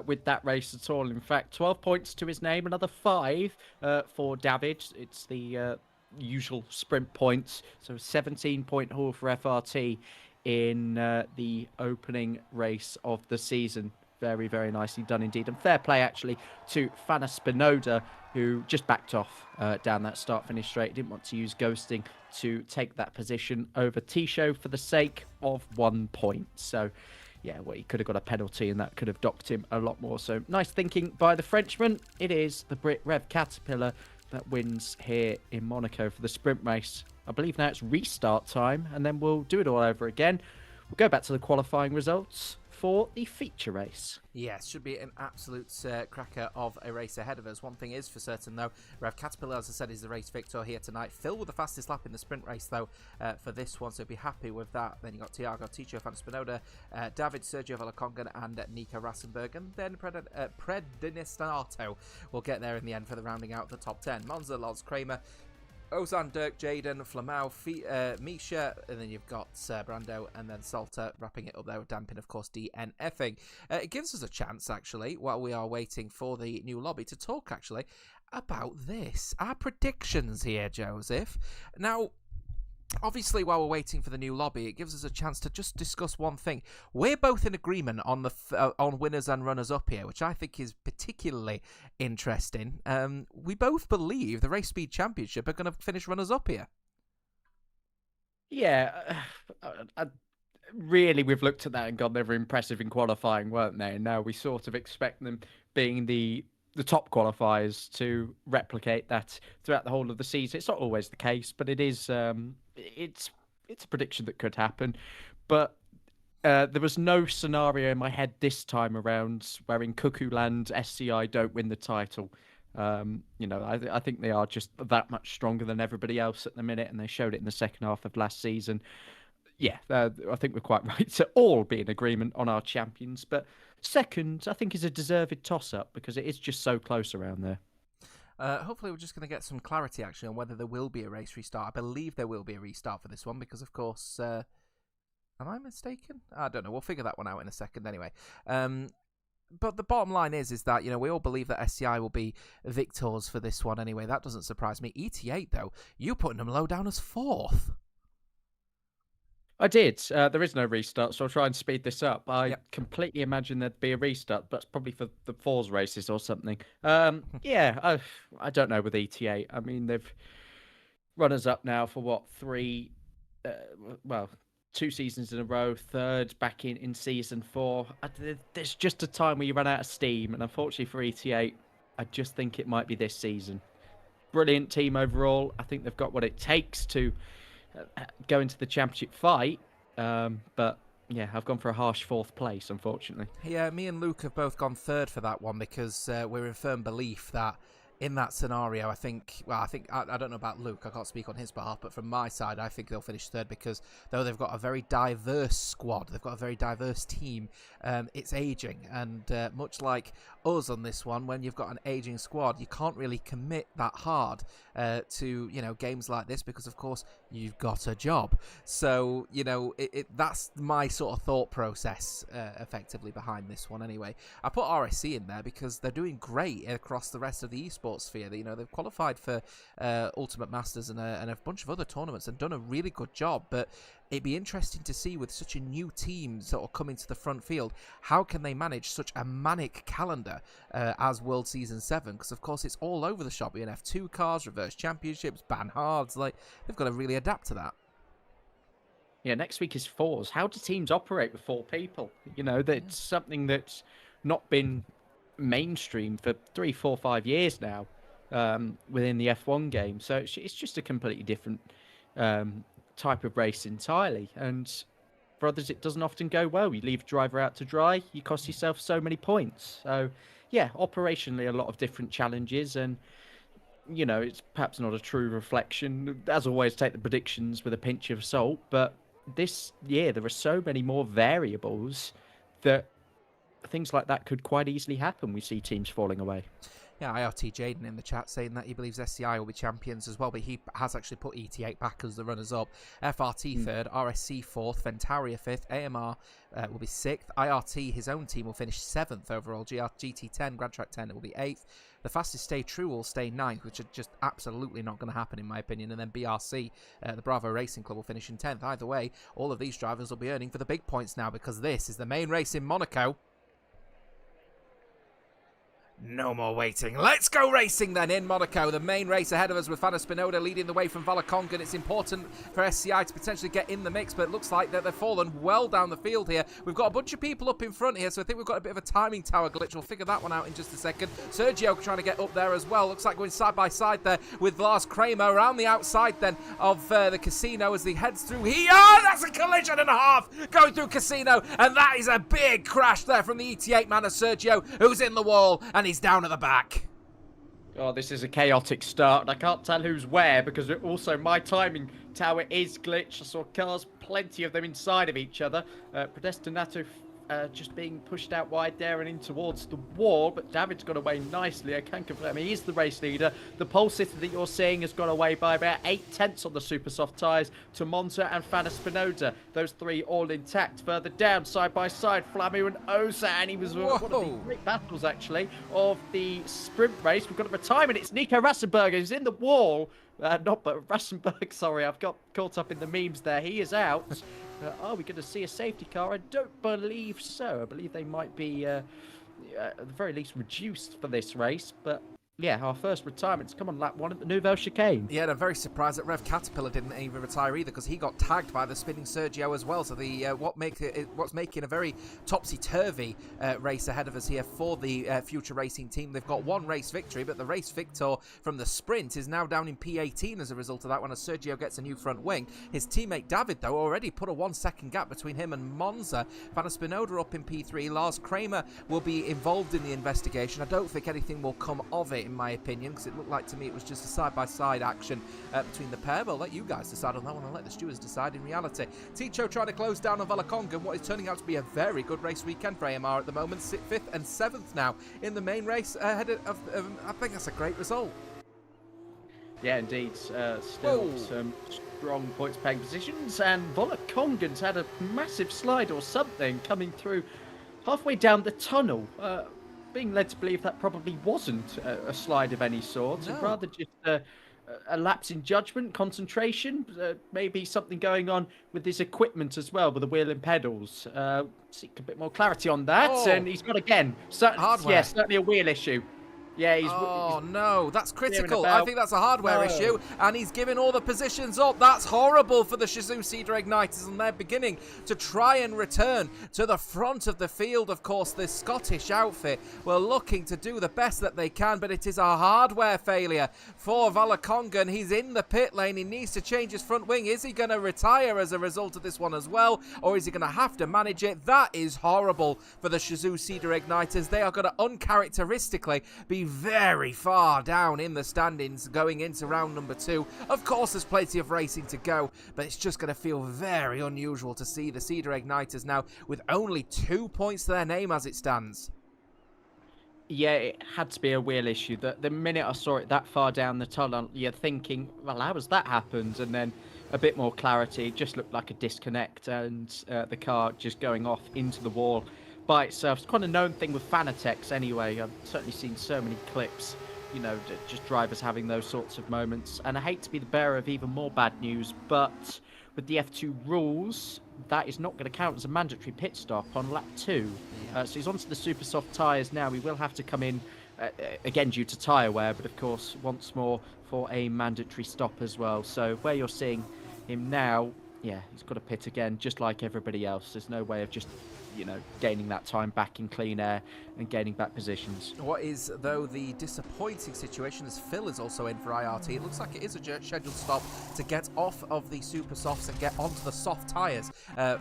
with that race at all. In fact, 12 points to his name, another 5 for David. It's the usual sprint points. So 17-point haul for FRT in the opening race of the season. Very, very nicely done indeed. And fair play, actually, to Fana Spinoda, who just backed off down that start-finish straight. Didn't want to use ghosting to take that position over Tisho for the sake of 1 point. So, yeah, well, he could have got a penalty and that could have docked him a lot more. So, nice thinking by the Frenchman. It is the Brit Rev Caterpillar that wins here in Monaco for the sprint race. I believe now it's restart time, and then we'll do it all over again. We'll go back to the qualifying results for the feature race. Yes, should be an absolute cracker of a race ahead of us. One thing is for certain, though, Rev Caterpillar, as I said, is the race victor here tonight. Phil with the fastest lap in the sprint race, though, for this one, so be happy with that. Then you got Tiago, Ticho, Fana Spinoda, David, Sergio Valacongan, and Nico Rassenberg, and then Predestinato will get there in the end for the rounding out of the top 10. Monza, Lars Kramer, Ozan, Dirk, Jaden, Flamau, Misha, and then you've got Brando, and then Salter wrapping it up there with Damping, of course, DNFing. It gives us a chance, actually, while we are waiting for the new lobby, to talk, actually, about this. Our predictions here, Joseph. Now, obviously, while we're waiting for the new lobby, it gives us a chance to just discuss one thing. We're both in agreement on the on winners and runners up here, which I think is particularly interesting. We both believe the Race Speed Championship are going to finish runners up here. Yeah, really, we've looked at that and gone, they were impressive in qualifying, weren't they? And now we sort of expect them, being the top qualifiers, to replicate that throughout the whole of the season. It's not always the case, but it is. It's a prediction that could happen. But there was no scenario in my head this time around where in Cuckooland SCI don't win the title. I think they are just that much stronger than everybody else at the minute, and they showed it in the second half of last season. Yeah, I think we're quite right to all be in agreement on our champions. But second, I think, is a deserved toss-up because it is just so close around there. Hopefully, we're just going to get some clarity actually on whether there will be a race restart. I believe there will be a restart for this one because, of course, am I mistaken? I don't know. We'll figure that one out in a second anyway. But the bottom line is that, we all believe that SCI will be victors for this one anyway. That doesn't surprise me. ET8, though, you putting them low down as fourth. I did. There is no restart, so I'll try and speed this up. I Yep. completely imagine there'd be a restart, but it's probably for the Fours races or something. Yeah, I don't know with ETA. I mean, they've runners up now for what, well, 2 seasons in a row, third back in season 4. There's just a time where you run out of steam, and unfortunately for ETA, I just think it might be this season. Brilliant team overall. I think they've got what it takes to go into the championship fight, but yeah, I've gone for a harsh 4th place, unfortunately. Yeah, me and Luke have both gone third for that one because we're in firm belief that in that scenario, I don't know about Luke, I can't speak on his behalf, but from my side, I think they'll finish third because though they've got a very diverse squad, they've got a very diverse team, it's aging, and much like us on this one, when you've got an aging squad, you can't really commit that hard to, games like this because, of course, you've got a job. So, that's my sort of thought process effectively behind this one anyway. I put RSC in there because they're doing great across the rest of the esports sphere. They've qualified for Ultimate Masters and a bunch of other tournaments and done a really good job, but it'd be interesting to see with such a new team sort of coming to the front field, how can they manage such a manic calendar as World Season 7? Because, of course, it's all over the shop. We have 2 cars, reverse championships, ban hards. Like, they've got to really adapt to that. Yeah, next week is 4s. How do teams operate with 4 people? That's something that's not been mainstream for 3, 4, 5 years now within the F1 game. So it's just a completely different type of race entirely. And for others, it doesn't often go well. You leave a driver out to dry, you cost yourself so many points. So yeah, operationally, a lot of different challenges, and it's perhaps not a true reflection. As always, take the predictions with a pinch of salt, but this year there are so many more variables that things like that could quite easily happen. We see teams falling away. Yeah, IRT Jaden in the chat saying that he believes SCI will be champions as well, but he has actually put ET8 back as the runners-up. FRT third, RSC fourth, Ventaria fifth, AMR will be sixth. IRT, his own team, will finish 7th overall. GT10, Grand Track 10, it will be 8th. The fastest stay true will stay 9th, which are just absolutely not going to happen in my opinion. And then BRC, the Bravo Racing Club, will finish in 10th. Either way, all of these drivers will be earning for the big points now because this is the main race in Monaco. No more waiting. Let's go racing then in Monaco. The main race ahead of us with Fana Spinoda leading the way from Valacongan. It's important for SCI to potentially get in the mix, but it looks like that they've fallen well down the field here. We've got a bunch of people up in front here, so I think we've got a bit of a timing tower glitch. We'll figure that one out in just a second. Sergio trying to get up there as well. Looks like going side by side there with Lars Kramer around the outside then of the casino as he heads through here. Oh, that's a collision and a half going through casino, and that is a big crash there from the ET8 man of Sergio, who's in the wall, and he's down at the back. Oh, this is a chaotic start. I can't tell who's where because also my timing tower is glitched. I saw cars, plenty of them inside of each other. Predestinato just being pushed out wide there and in towards the wall, but David's got away nicely. I can confirm he is the race leader. The pole sitter that you're seeing has got away by about 8/10 on the super soft tyres to Monza and Fana Spinoda. Those 3 all intact. Further down, side by side, Flamu and Oza, and he was one of the great battles actually of the sprint race. We've got a retirement. It's Nico Rassenberger who's in the wall. Rassenberg, sorry, I've got caught up in the memes there. He is out. Are we going to see a safety car? I don't believe so. I believe they might be, at the very least, reduced for this race. But yeah, our first retirement's come on lap 1 at the Nouvelle Chicane. Yeah, and I'm very surprised that Rev Caterpillar didn't even retire either because he got tagged by the spinning Sergio as well. So the what's making a very topsy-turvy race ahead of us here for the future racing team. They've got 1 race victory, but the race victor from the sprint is now down in P18 as a result of that one as Sergio gets a new front wing. His teammate David, though, already put a 1-second gap between him and Monza. Fana Spinoda up in P3. Lars Kramer will be involved in the investigation. I don't think anything will come of it in my opinion, because it looked like to me it was just a side-by-side action between the pair. But I'll let you guys decide on that one and let the stewards decide in reality. Ticho trying to close down on Valaconga, what is turning out to be a very good race weekend for AMR at the moment. 5th and 7th now in the main race ahead of I think that's a great result. Yeah, indeed. Still some strong points paying positions, and Volakongan's had a massive slide or something coming through halfway down the tunnel. Being led to believe that probably wasn't a slide of any sort, and rather just a lapse in judgment, concentration, maybe something going on with his equipment as well, with the wheel and pedals. Seek a bit more clarity on that, and he's got again. Hardware. Yeah, certainly a wheel issue. Yeah, he's no, that's critical. I think that's a hardware issue, and he's giving all the positions up. That's horrible for the Shizou Cedar Igniters, and they're beginning to try and return to the front of the field. Of course, this Scottish outfit were looking to do the best that they can, but it is a hardware failure for Valakongan. He's in the pit lane. He needs to change his front wing. Is he going to retire as a result of this one as well, or is he going to have to manage it? That is horrible for the Shizou Cedar Igniters. They are going to uncharacteristically be very far down in the standings going into round number 2. Of course, there's plenty of racing to go, but it's just going to feel very unusual to see the Cedar Igniters now with only 2 points to their name as it stands. Yeah, it had to be a wheel issue. The minute I saw it that far down the tunnel, you're thinking, well, how has that happened? And then a bit more clarity. It just looked like a disconnect, and the car just going off into the wall by itself. It's quite a known thing with Fanatec's anyway. I've certainly seen so many clips, you know, just drivers having those sorts of moments. And I hate to be the bearer of even more bad news, but with the F2 rules, that is not going to count as a mandatory pit stop on lap 2. So he's onto the super soft tyres now. He will have to come in, again, due to tyre wear, but of course, once more for a mandatory stop as well. So where you're seeing him now, yeah, he's got to pit again, just like everybody else. There's no way of just, you know, gaining that time back in clean air and gaining back positions. What is, though, the disappointing situation is Phil is also in for IRT. It looks like it is a scheduled stop to get off of the super softs and get onto the soft tyres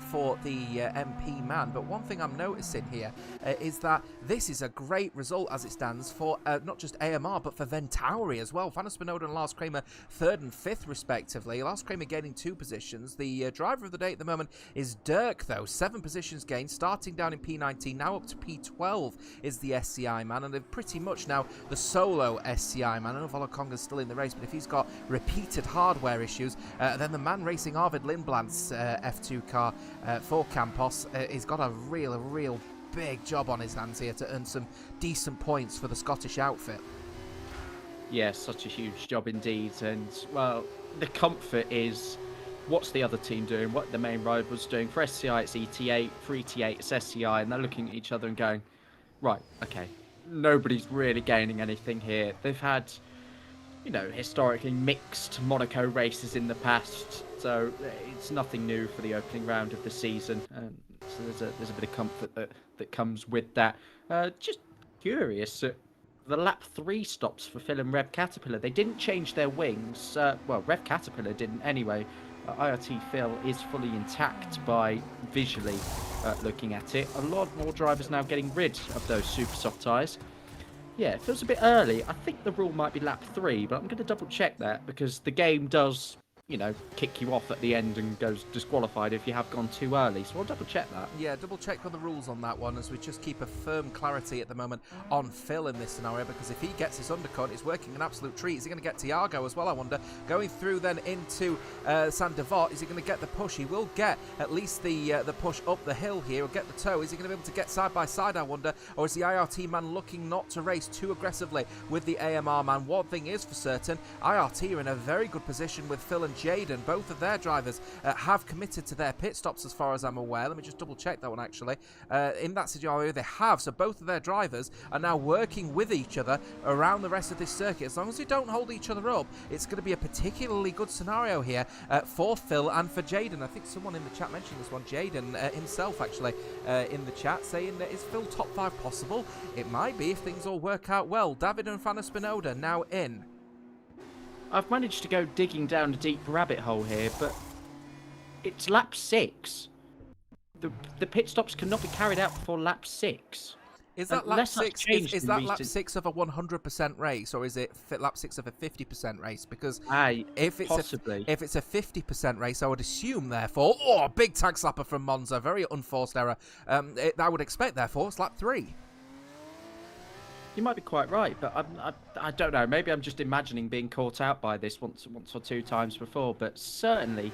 for the MP man. But one thing I'm noticing here is that this is a great result as it stands for not just AMR but for Ventauri as well. Fanna Spinoda and Lars Kramer 3rd and 5th respectively. Lars Kramer gaining 2 positions. The driver of the day at the moment is Dirk, though. 7 positions gained, starting down in P19, now up to P12 is the SCI man, and they're pretty much now the solo SCI man. I know Volakonga's still in the race, but if he's got repeated hardware issues, then the man racing Arvid Lindblad's F2 car for Campos, he's got a real big job on his hands here to earn some decent points for the Scottish outfit. Yeah, such a huge job indeed, and well, the comfort is, what's the other team doing? What the main rival's doing? For SCI, it's ET8. For ET8, it's SCI. And they're looking at each other and going, right, okay, nobody's really gaining anything here. They've had, you know, historically mixed Monaco races in the past. So it's nothing new for the opening round of the season. So there's a bit of comfort that comes with that. Just curious, the lap 3 stops for Phil and Rev Caterpillar, they didn't change their wings. Well, Rev Caterpillar didn't anyway. IRT Phil is fully intact by visually looking at it. A lot more drivers now getting rid of those super soft tyres. Yeah, it feels a bit early. I think the rule might be lap 3, but I'm going to double check that because the game does, you know, kick you off at the end and goes disqualified if you have gone too early. So I'll double check that. Yeah, double check on the rules on that one as we just keep a firm clarity at the moment on Phil in this scenario, because if he gets his undercut, it's working an absolute treat. Is he going to get Tiago as well, I wonder? Going through then into Saint Devot, is he going to get the push? He will get at least the push up the hill here, or get the toe. Is he going to be able to get side by side, I wonder? Or is the IRT man looking not to race too aggressively with the AMR man? One thing is for certain, IRT are in a very good position with Phil and Jaden. Both of their drivers have committed to their pit stops as far as I'm aware. Let me just double check that one actually. In that scenario they have, so both of their drivers are now working with each other around the rest of this circuit. As long as they don't hold each other up, it's going to be a particularly good scenario here for Phil and for Jaden. I think someone in the chat mentioned this one, Jaden himself actually in the chat, saying that is Phil top 5 possible? It might be if things all work out well. David and Fanna Spinoda now in. I've managed to go digging down a deep rabbit hole here, but it's lap 6. The pit stops cannot be carried out before lap 6. Is that lap Unless that's 6? changed Is in that lap recent... 6 of a 100% race, or is it lap 6 of a 50% race? Because Aye, if it's possibly. if it's a 50% race, I would assume therefore, big tag slapper from Monza, very unforced error. I would expect therefore it's lap 3. You might be quite right, but I don't know. Maybe I'm just imagining being caught out by this once or two times before. But certainly,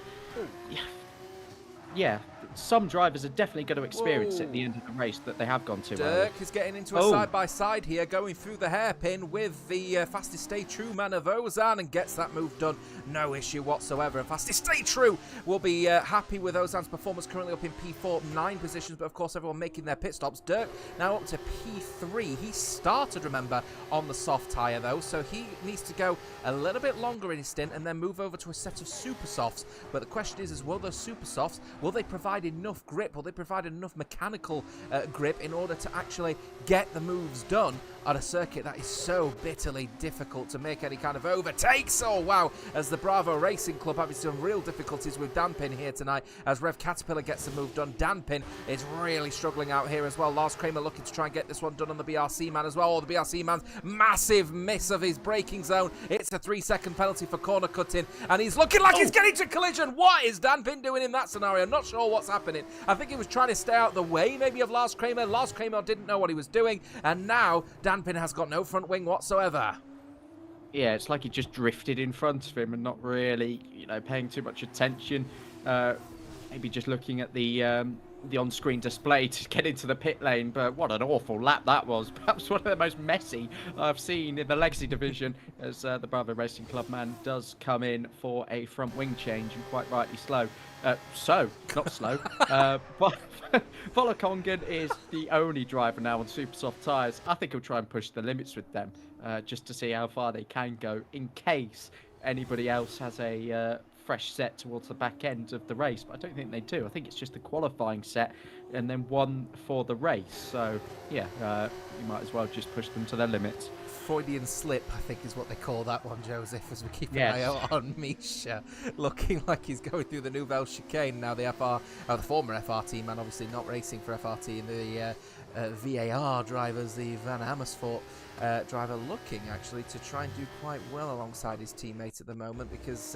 yeah, some drivers are definitely going to experience it at the end of the race that they have gone too early. Dirk is getting into a side-by-side here, going through the hairpin with the fastest stay true man of Ozan, and gets that move done. No issue whatsoever. And fastest stay true will be happy with Ozan's performance, currently up in P4, 9 positions, but of course everyone making their pit stops. Dirk now up to P3. He started, remember, on the soft tyre though, so he needs to go a little bit longer in his stint and then move over to a set of super softs. But the question is will those super softs, will they provide enough grip? Will they provide enough mechanical grip in order to actually get the moves done on a circuit that is so bitterly difficult to make any kind of overtakes? Oh wow, as the Bravo Racing Club having some real difficulties with Danpin here tonight, as Rev Caterpillar gets the move done. Danpin is really struggling out here as well. Lars Kramer looking to try and get this one done on the BRC man as well. The BRC man's massive miss of his braking zone. It's a 3-second penalty for corner cutting, and he's looking like he's getting to collision. What is Danpin doing in that scenario? I'm not sure what's happening. I think he was trying to stay out the way maybe of Lars Kramer. Lars Kramer didn't know what he was doing, and now Danpin has got no front wing whatsoever. Yeah, it's like he just drifted in front of him and not really, paying too much attention. Maybe just looking at the on-screen display to get into the pit lane. But what an awful lap that was. Perhaps one of the most messy I've seen in the Legacy division, as the Bravo Racing Club man does come in for a front wing change, and quite rightly slow. Not slow. Volokongan is the only driver now on super soft tyres. I think he'll try and push the limits with them, just to see how far they can go in case anybody else has a fresh set towards the back end of the race. But I don't think they do. I think it's just the qualifying set and then one for the race. So yeah, you might as well just push them to their limits. Freudian slip, I think is what they call that one, Joseph, as we keep an eye out on Misha, looking like he's going through the Nouvelle Chicane. Now the former FRT man, obviously not racing for FRT, and the VAR drivers, the Van Amersfoort driver, looking actually to try and do quite well alongside his teammates at the moment, because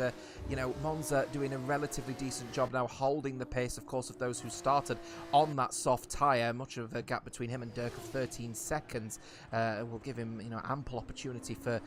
Monza doing a relatively decent job now holding the pace, of course, of those who started on that soft tyre. Much of a gap between him and Dirk of 13 seconds will give him ample opportunity for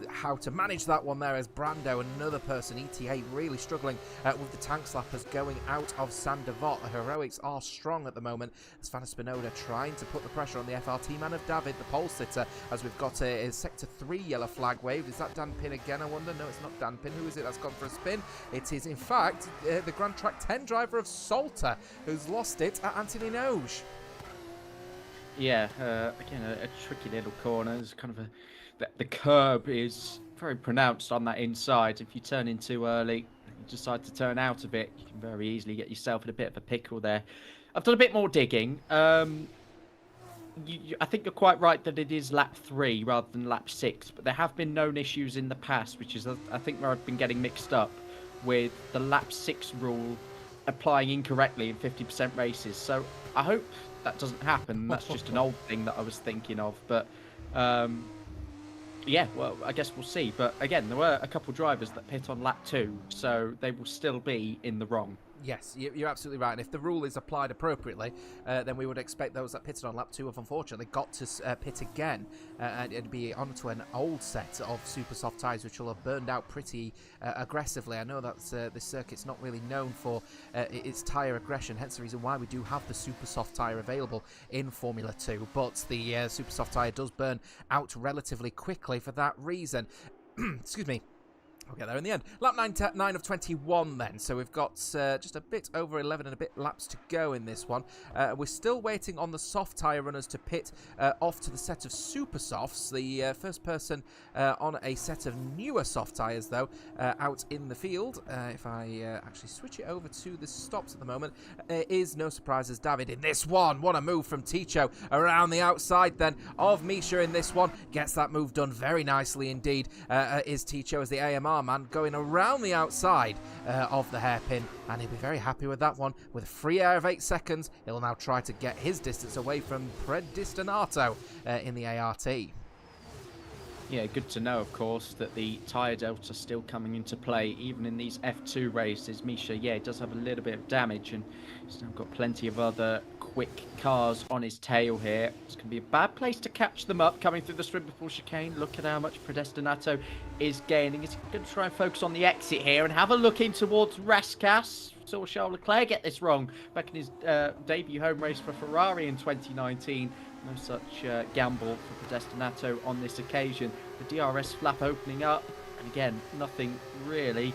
how to manage that one there, as Brando, another person, ETA, really struggling with the tank slappers going out of Sandevot. The heroics are strong at the moment, as Fana Spinoda trying to put the pressure on the FRT man of David, the pole sitter, as we've got a sector 3 yellow flag waved. Is that Danpin again, I wonder? No, it's not Danpin. Who is it that's gone for a spin? It is, in fact, the Grand Track 10 driver of Salter, who's lost it at Anthony Noge. Yeah, again, a tricky little corner. There's kind of the curb is very pronounced on that inside. If you turn in too early, you decide to turn out of it, you can very easily get yourself in a bit of a pickle there. I've done a bit more digging. I think you're quite right that it is lap 3 rather than lap 6, but there have been known issues in the past, which is, I think, where I've been getting mixed up with the lap 6 rule applying incorrectly in 50% races. So I hope that doesn't happen. That's just an old thing that I was thinking of. But yeah, well, I guess we'll see. But again, there were a couple drivers that pit on lap 2, so they will still be in the wrong. Yes, you're absolutely right. And if the rule is applied appropriately, then we would expect those that pitted on lap 2 have unfortunately got to pit again and it'd be onto an old set of super soft tyres, which will have burned out pretty aggressively. I know that this circuit's not really known for its tyre aggression, hence the reason why we do have the super soft tyre available in Formula 2. But the super soft tyre does burn out relatively quickly for that reason. Excuse me. We'll get there in the end. Lap 9 of 21 then. So we've got just a bit over 11 and a bit laps to go in this one. We're still waiting on the soft tyre runners to pit off to the set of super softs. The first person on a set of newer soft tyres, though, out in the field, if I actually switch it over to the stops at the moment, is no surprises David in this one. What a move from Ticho around the outside then of Misha in this one. Gets that move done very nicely indeed. Is Ticho as the AMR our man going around the outside of the hairpin, and he'll be very happy with that one. With a free air of 8 seconds, he'll now try to get his distance away from Predestinato in the ART. Yeah, good to know, of course, that the tyre delta still coming into play, even in these F2 races. Misha, yeah, does have a little bit of damage, and he's now got plenty of other quick cars on his tail here. It's going to be a bad place to catch them up, coming through the Strimble chicane. Look at how much Predestinato is gaining. He's going to try and focus on the exit here and have a look in towards Raskas. Saw Charles Leclerc get this wrong back in his debut home race for Ferrari in 2019. No such gamble for Predestinato on this occasion. The DRS flap opening up, and again, nothing really.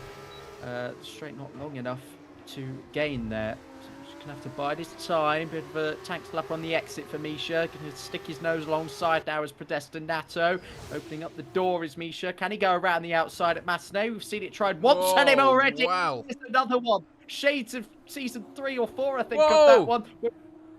Straight not long enough to gain there. So just going to have to bide his time. Bit of a tank slap on the exit for Misha. Going to stick his nose alongside now as Predestinato. Opening up the door is Misha. Can he go around the outside at Massenet? We've seen it tried once at him already. Wow. It's another one. Shades of season 3 or 4, I think, of that one.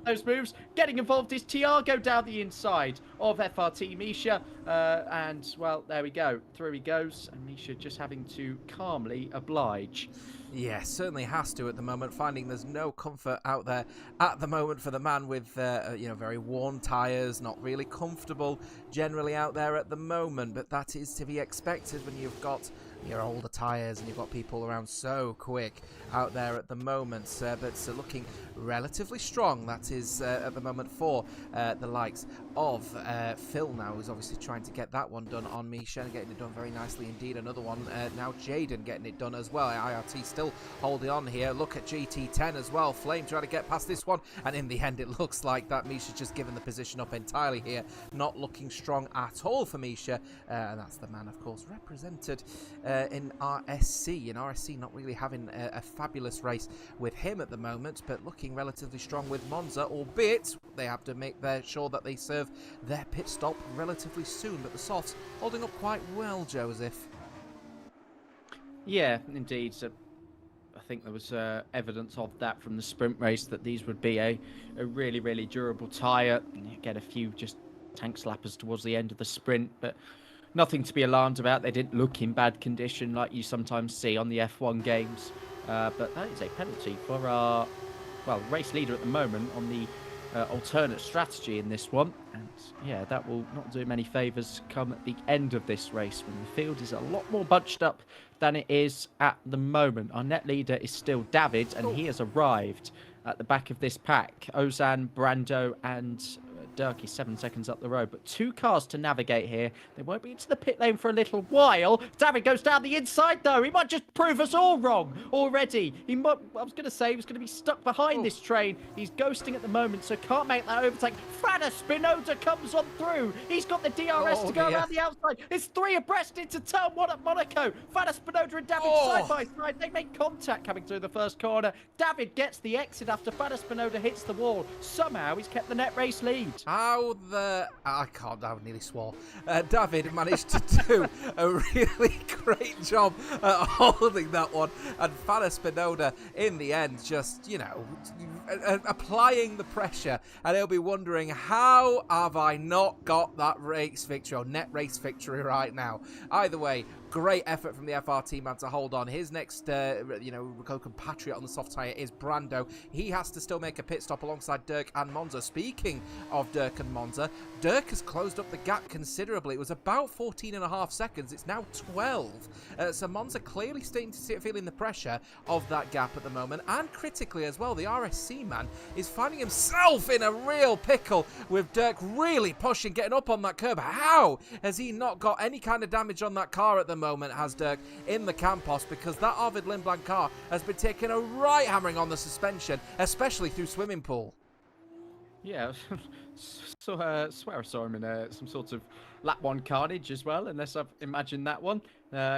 Those moves. Getting involved is Tiago down the inside of FRT Misha. And, well, there we go. Through he goes. And Misha just having to calmly oblige. Yeah, certainly has to at the moment, finding there's no comfort out there at the moment for the man with, very worn tyres, not really comfortable generally out there at the moment. But that is to be expected when you've got your older tyres and you've got people around so quick out there at the moment. But looking relatively strong, that is, at the moment for the likes of Phil now, who's obviously trying to get that one done on Misha and getting it done very nicely indeed. Another one now, Jaden getting it done as well. IRT still holding on here. Look at GT10 as well. Flame trying to get past this one, and in the end it looks like that Misha's just given the position up entirely here. Not looking strong at all for Misha, and that's the man, of course, represented in RSC. In RSC not really having a fabulous race with him at the moment, but looking relatively strong with Monza, albeit they have to make sure that they serve their pit stop relatively soon. But the softs holding up quite well, Joseph. Yeah, indeed. So I think there was evidence of that from the sprint race, that these would be a really, really durable tyre. You get a few just tank slappers towards the end of the sprint, but nothing to be alarmed about. They didn't look in bad condition like you sometimes see on the F1 games. But that is a penalty for our, race leader at the moment on the alternate strategy in this one. And yeah, that will not do him any favours come at the end of this race, when the field is a lot more bunched up than it is at the moment. Our net leader is still David, and he has arrived at the back of this pack. Ozan, Brando and Dirk is 7 seconds up the road, but 2 cars to navigate here. They won't be into the pit lane for a little while. David goes down the inside though. He might just prove us all wrong already. He might, I was going to say he was going to be stuck behind this train. He's ghosting at the moment, so can't make that overtake. Frada Spinoza comes on through. He's got the DRS to go around the outside. It's 3 abreast into turn 1 at Monaco. Frada Spinoza and David side by side. They make contact coming through the first corner. David gets the exit after Frada Spinoza hits the wall. Somehow he's kept the net race lead. How I nearly swore. David managed to do a really great job at holding that one, and Fana Spinoza in the end just, applying the pressure, and he'll be wondering, how have I not got that race victory or net race victory right now? Either way, great effort from the FRT man to hold on. His next, compatriot on the soft tyre is Brando. He has to still make a pit stop alongside Dirk and Monza. Speaking of Dirk and Monza, Dirk has closed up the gap considerably. It was about 14.5 seconds. It's now 12. So Monza clearly feeling the pressure of that gap at the moment. And critically as well, the RSC man is finding himself in a real pickle with Dirk really pushing, getting up on that curb. How has he not got any kind of damage on that car at the moment, has Dirk, in the Campos? Because that Arvid Lindblad car has been taking a right hammering on the suspension, especially through swimming pool. Yeah, swear I saw him in some sort of lap 1 carnage as well, unless I've imagined that one.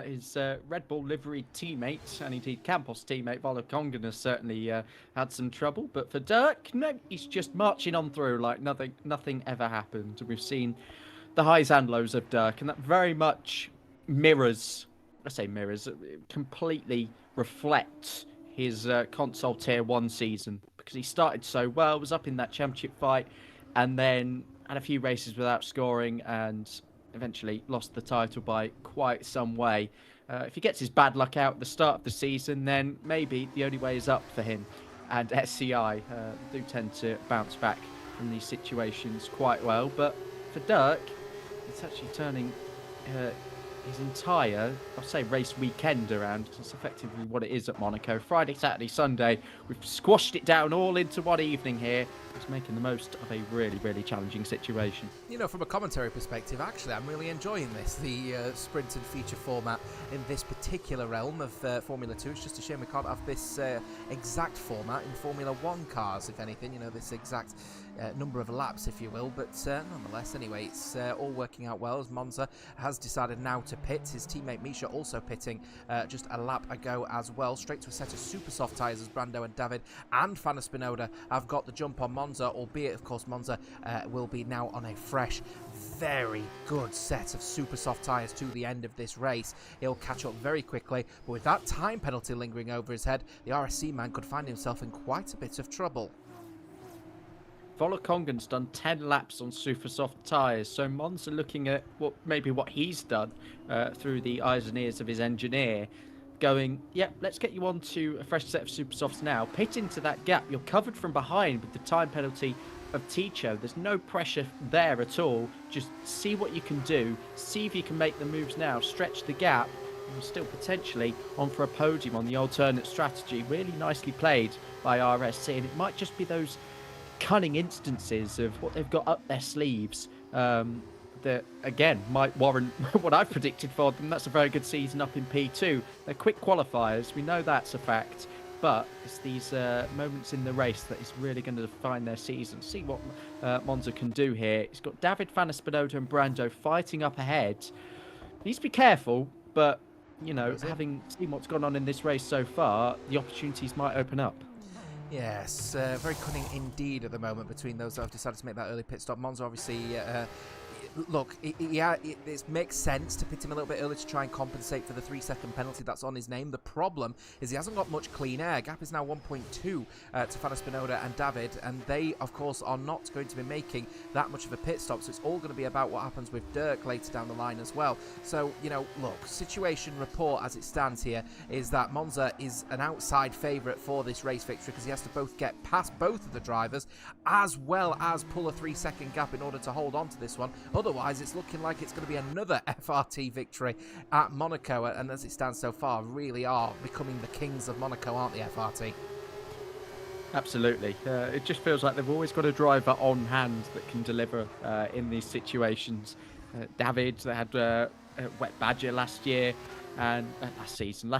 His Red Bull livery teammate, and indeed Campos teammate, Volo Kongen, has certainly had some trouble. But for Dirk, no, he's just marching on through like nothing ever happened. We've seen the highs and lows of Dirk, and that very much completely reflects his console tier 1 season, because he started so well, was up in that championship fight, and then had a few races without scoring, and eventually lost the title by quite some way. If he gets his bad luck out at the start of the season, then maybe the only way is up for him. And SCI do tend to bounce back from these situations quite well. But for Dirk, it's actually turning his entire, I'll say, race weekend around. It's effectively what it is at Monaco. Friday, Saturday, Sunday. We've squashed it down all into one evening here. It's making the most of a really, really challenging situation. You know, from a commentary perspective, actually, I'm really enjoying this. The sprint and feature format in this particular realm of Formula 2. It's just a shame we can't have this exact format in Formula 1 cars, if anything. You know, this exact number of laps, if you will. But nonetheless, anyway, it's all working out well as Monza has decided now to pit. His teammate Misha also pitting just a lap ago as well. Straight to a set of super soft tyres as Brando and David and Fanna Spinoda have got the jump on Monza, albeit, of course, Monza will be now on a fresh, very good set of super soft tyres to the end of this race. He'll catch up very quickly, but with that time penalty lingering over his head, the RSC man could find himself in quite a bit of trouble. Volokongan's done 10 laps on super soft tyres, so Monza looking at what he's done through the eyes and ears of his engineer, going, yep, let's get you onto a fresh set of super softs now. Pit into that gap. You're covered from behind with the time penalty of Ticho. There's no pressure there at all. Just see what you can do. See if you can make the moves now. Stretch the gap. And still potentially on for a podium on the alternate strategy. Really nicely played by RSC, and it might just be those cunning instances of what they've got up their sleeves that again might warrant what I've predicted for them. That's a very good season up in P2. They're quick qualifiers, we know that's a fact, but it's these moments in the race that is really going to define their season. See what Monza can do here. He's got David, Fanna Spinoda and Brando fighting up ahead. He needs to be careful, but you know, having seen what's gone on in this race so far, the opportunities might open up. Yes, very cunning indeed at the moment between those that have decided to make that early pit stop. Monza obviously, look, it makes sense to pit him a little bit early to try and compensate for the 3-second penalty that's on his name. The problem is he hasn't got much clean air. Gap is now 1.2 to Fanna Spinoda and David, and they, of course, are not going to be making that much of a pit stop, so it's all going to be about what happens with Dirk later down the line as well. So, you know, look, situation report as it stands here is that Monza is an outside favourite for this race victory because he has to both get past both of the drivers as well as pull a 3-second gap in order to hold on to this one. Otherwise, it's looking like it's going to be another FRT victory at Monaco, and as it stands so far, really are becoming the kings of Monaco, aren't they, FRT? Absolutely. It just feels like they've always got a driver on hand that can deliver in these situations. David, they had Wet Badger last year, and last season.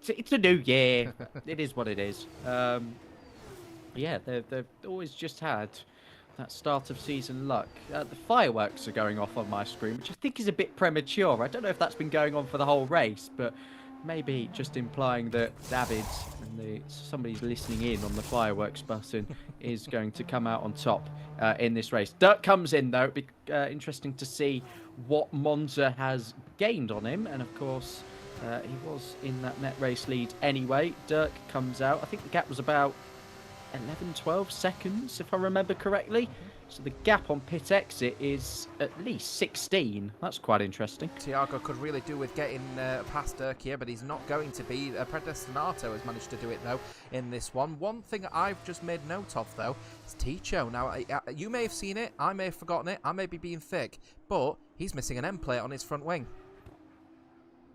It's a new year. It is what it is. Yeah, they've always just had that start of season luck. The fireworks are going off on my screen, which I think is a bit premature. I don't know if that's been going on for the whole race, but maybe just implying that David and somebody's listening in on the fireworks button is going to come out on top in this race. Dirk comes in, though. It'll be interesting to see what Monza has gained on him, and of course he was in that net race lead anyway. Dirk comes out. I think the gap was about 11-12 seconds, if I remember correctly. So the gap on pit exit is at least 16. That's quite interesting. Tiago could really do with getting past Dirk here, but he's not going to be. Predestinato has managed to do it, though, in this one. One thing I've just made note of, though, is Ticho. Now, you may have seen it, I may have forgotten it, I may be being thick, but he's missing an end plate on his front wing.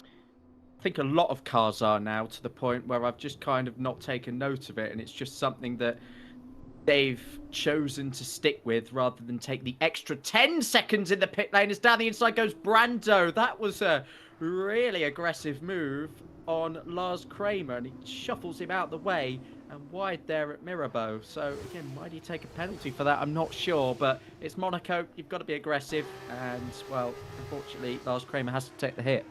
I think a lot of cars are now, to the point where I've just kind of not taken note of it, and it's just something that they've chosen to stick with rather than take the extra 10 seconds in the pit lane. As down the inside goes Brando. That was a really aggressive move on Lars Kramer, and he shuffles him out the way and wide there at Mirabeau. So again, why do you take a penalty for that? I'm not sure, but it's Monaco. You've got to be aggressive, and well, unfortunately, Lars Kramer has to take the hit.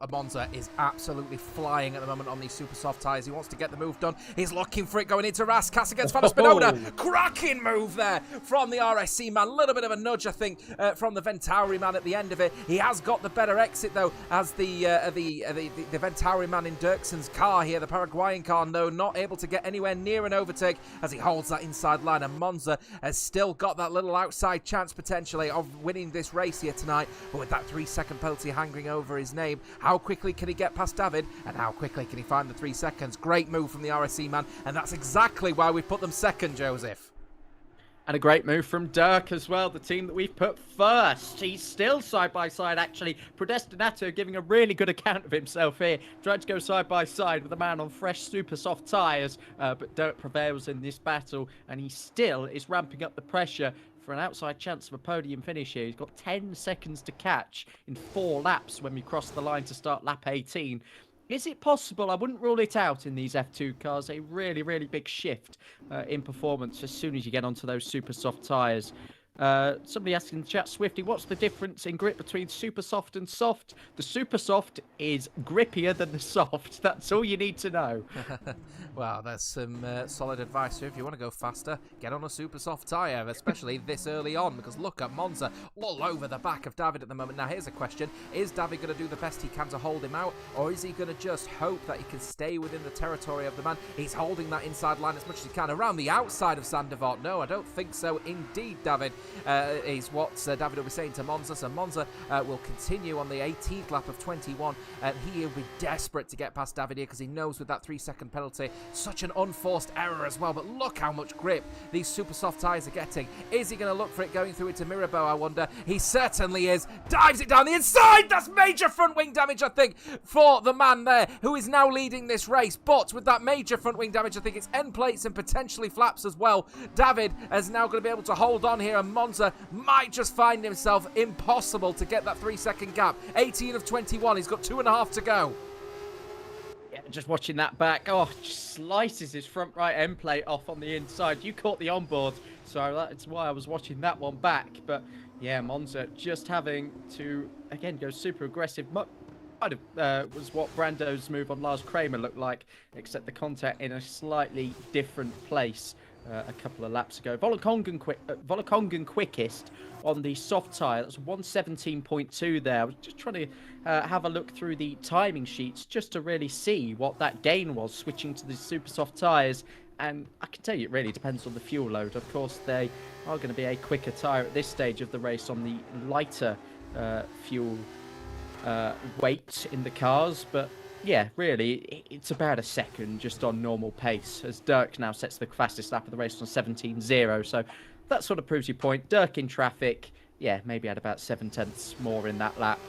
Monza is absolutely flying at the moment on these super soft tyres. He wants to get the move done. He's looking for it going into Raskas against Fanna Spinoda. Cracking move there from the RSC man. A little bit of a nudge, I think, from the Ventauri man at the end of it. He has got the better exit, though, as the Ventauri man in Dirkson's car here, the Paraguayan car, no, not able to get anywhere near an overtake as he holds that inside line. And Monza has still got that little outside chance, potentially, of winning this race here tonight. But with that 3-second penalty hanging over his name, team. How quickly can he get past David, and how quickly can he find the 3 seconds? Great move from the RSC man, and that's exactly why we've put them second, Joseph. And a great move from Dirk as well, the team that we've put first. He's still side by side, actually. Predestinato giving a really good account of himself here. Tried to go side by side with a man on fresh, super soft tyres, but Dirk prevails in this battle, and he still is ramping up the pressure for an outside chance of a podium finish here. He's got 10 seconds to catch in 4 laps when we cross the line to start lap 18. Is it possible? I wouldn't rule it out in these F2 cars. A really, really big shift in performance as soon as you get onto those super soft tyres. Somebody asked in the chat, Swifty, what's the difference in grip between super soft and soft? The super soft is grippier than the soft. That's all you need to know. Well, there's some solid advice here. If you want to go faster, get on a super soft tyre, especially this early on, because look at Monza all over the back of David at the moment. Now, here's a question. Is David going to do the best he can to hold him out, or is he going to just hope that he can stay within the territory of the man? He's holding that inside line as much as he can around the outside of Sandevort. No, I don't think so. Indeed, David. Is what David will be saying to Monza. So Monza will continue on the 18th lap of 21, and he will be desperate to get past David here because he knows with that 3-second penalty, such an unforced error as well. But look how much grip these super soft tyres are getting. Is he going to look for it going through into Mirabeau, I wonder? He certainly is. Dives it down the inside. That's major front wing damage, I think, for the man there who is now leading this race. But with that major front wing damage, I think it's end plates and potentially flaps as well. David is now going to be able to hold on here, and Monza might just find himself impossible to get that 3-second gap. 18 of 21. He's got 2.5 to go. Yeah, just watching that back. Oh, just slices his front right end plate off on the inside. You caught the onboard, so that's why I was watching that one back. But yeah, Monza just having to, again, go super aggressive. Kind of was what Brando's move on Lars Kramer looked like, except the contact in a slightly different place. A couple of laps ago. Volokongan quickest on the soft tyre. That's 117.2 there. I was just trying to have a look through the timing sheets just to really see what that gain was switching to the super soft tyres. And I can tell you it really depends on the fuel load. Of course, they are going to be a quicker tyre at this stage of the race on the lighter fuel weight in the cars. But yeah, really, it's about a second just on normal pace, as Dirk now sets the fastest lap of the race on 17.0. So that sort of proves your point. Dirk in traffic, yeah, maybe had about 7/10 more in that lap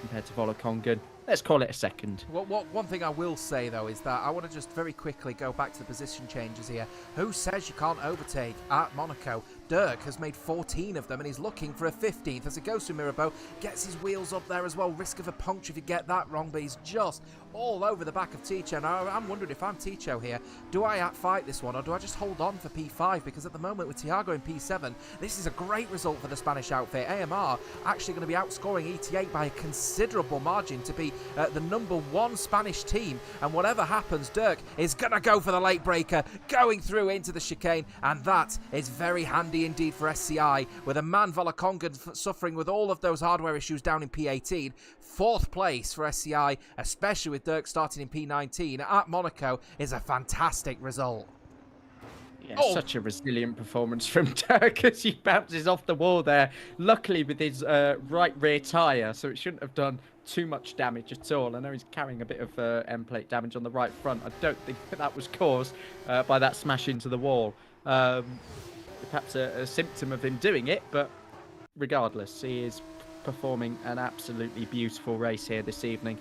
compared to Volokongan. Let's call it a second. Well, one thing I will say, though, is that I want to just very quickly go back to the position changes here. Who says you can't overtake at Monaco? Dirk has made 14 of them, and he's looking for a 15th as it goes to Mirabeau. Gets his wheels up there as well. Risk of a puncture if you get that wrong, but he's just all over the back of Ticho. Now, I'm wondering if I'm Ticho here, do I outfight this one, or do I just hold on for P5? Because at the moment, with Thiago in P7, this is a great result for the Spanish outfit. AMR actually going to be outscoring ET8 by a considerable margin to be the #1 Spanish team. And whatever happens, Dirk is going to go for the late breaker, going through into the chicane, and that is very handy indeed for SCI, with a man Volokongan suffering with all of those hardware issues down in P18. 4th place for SCI, especially with Dirk starting in P19 at Monaco, is a fantastic result. Yeah, such a resilient performance from Dirk as he bounces off the wall there. Luckily with his right rear tyre, so it shouldn't have done too much damage at all. I know he's carrying a bit of end plate damage on the right front. I don't think that was caused by that smash into the wall. Perhaps a symptom of him doing it, but regardless, he is performing an absolutely beautiful race here this evening.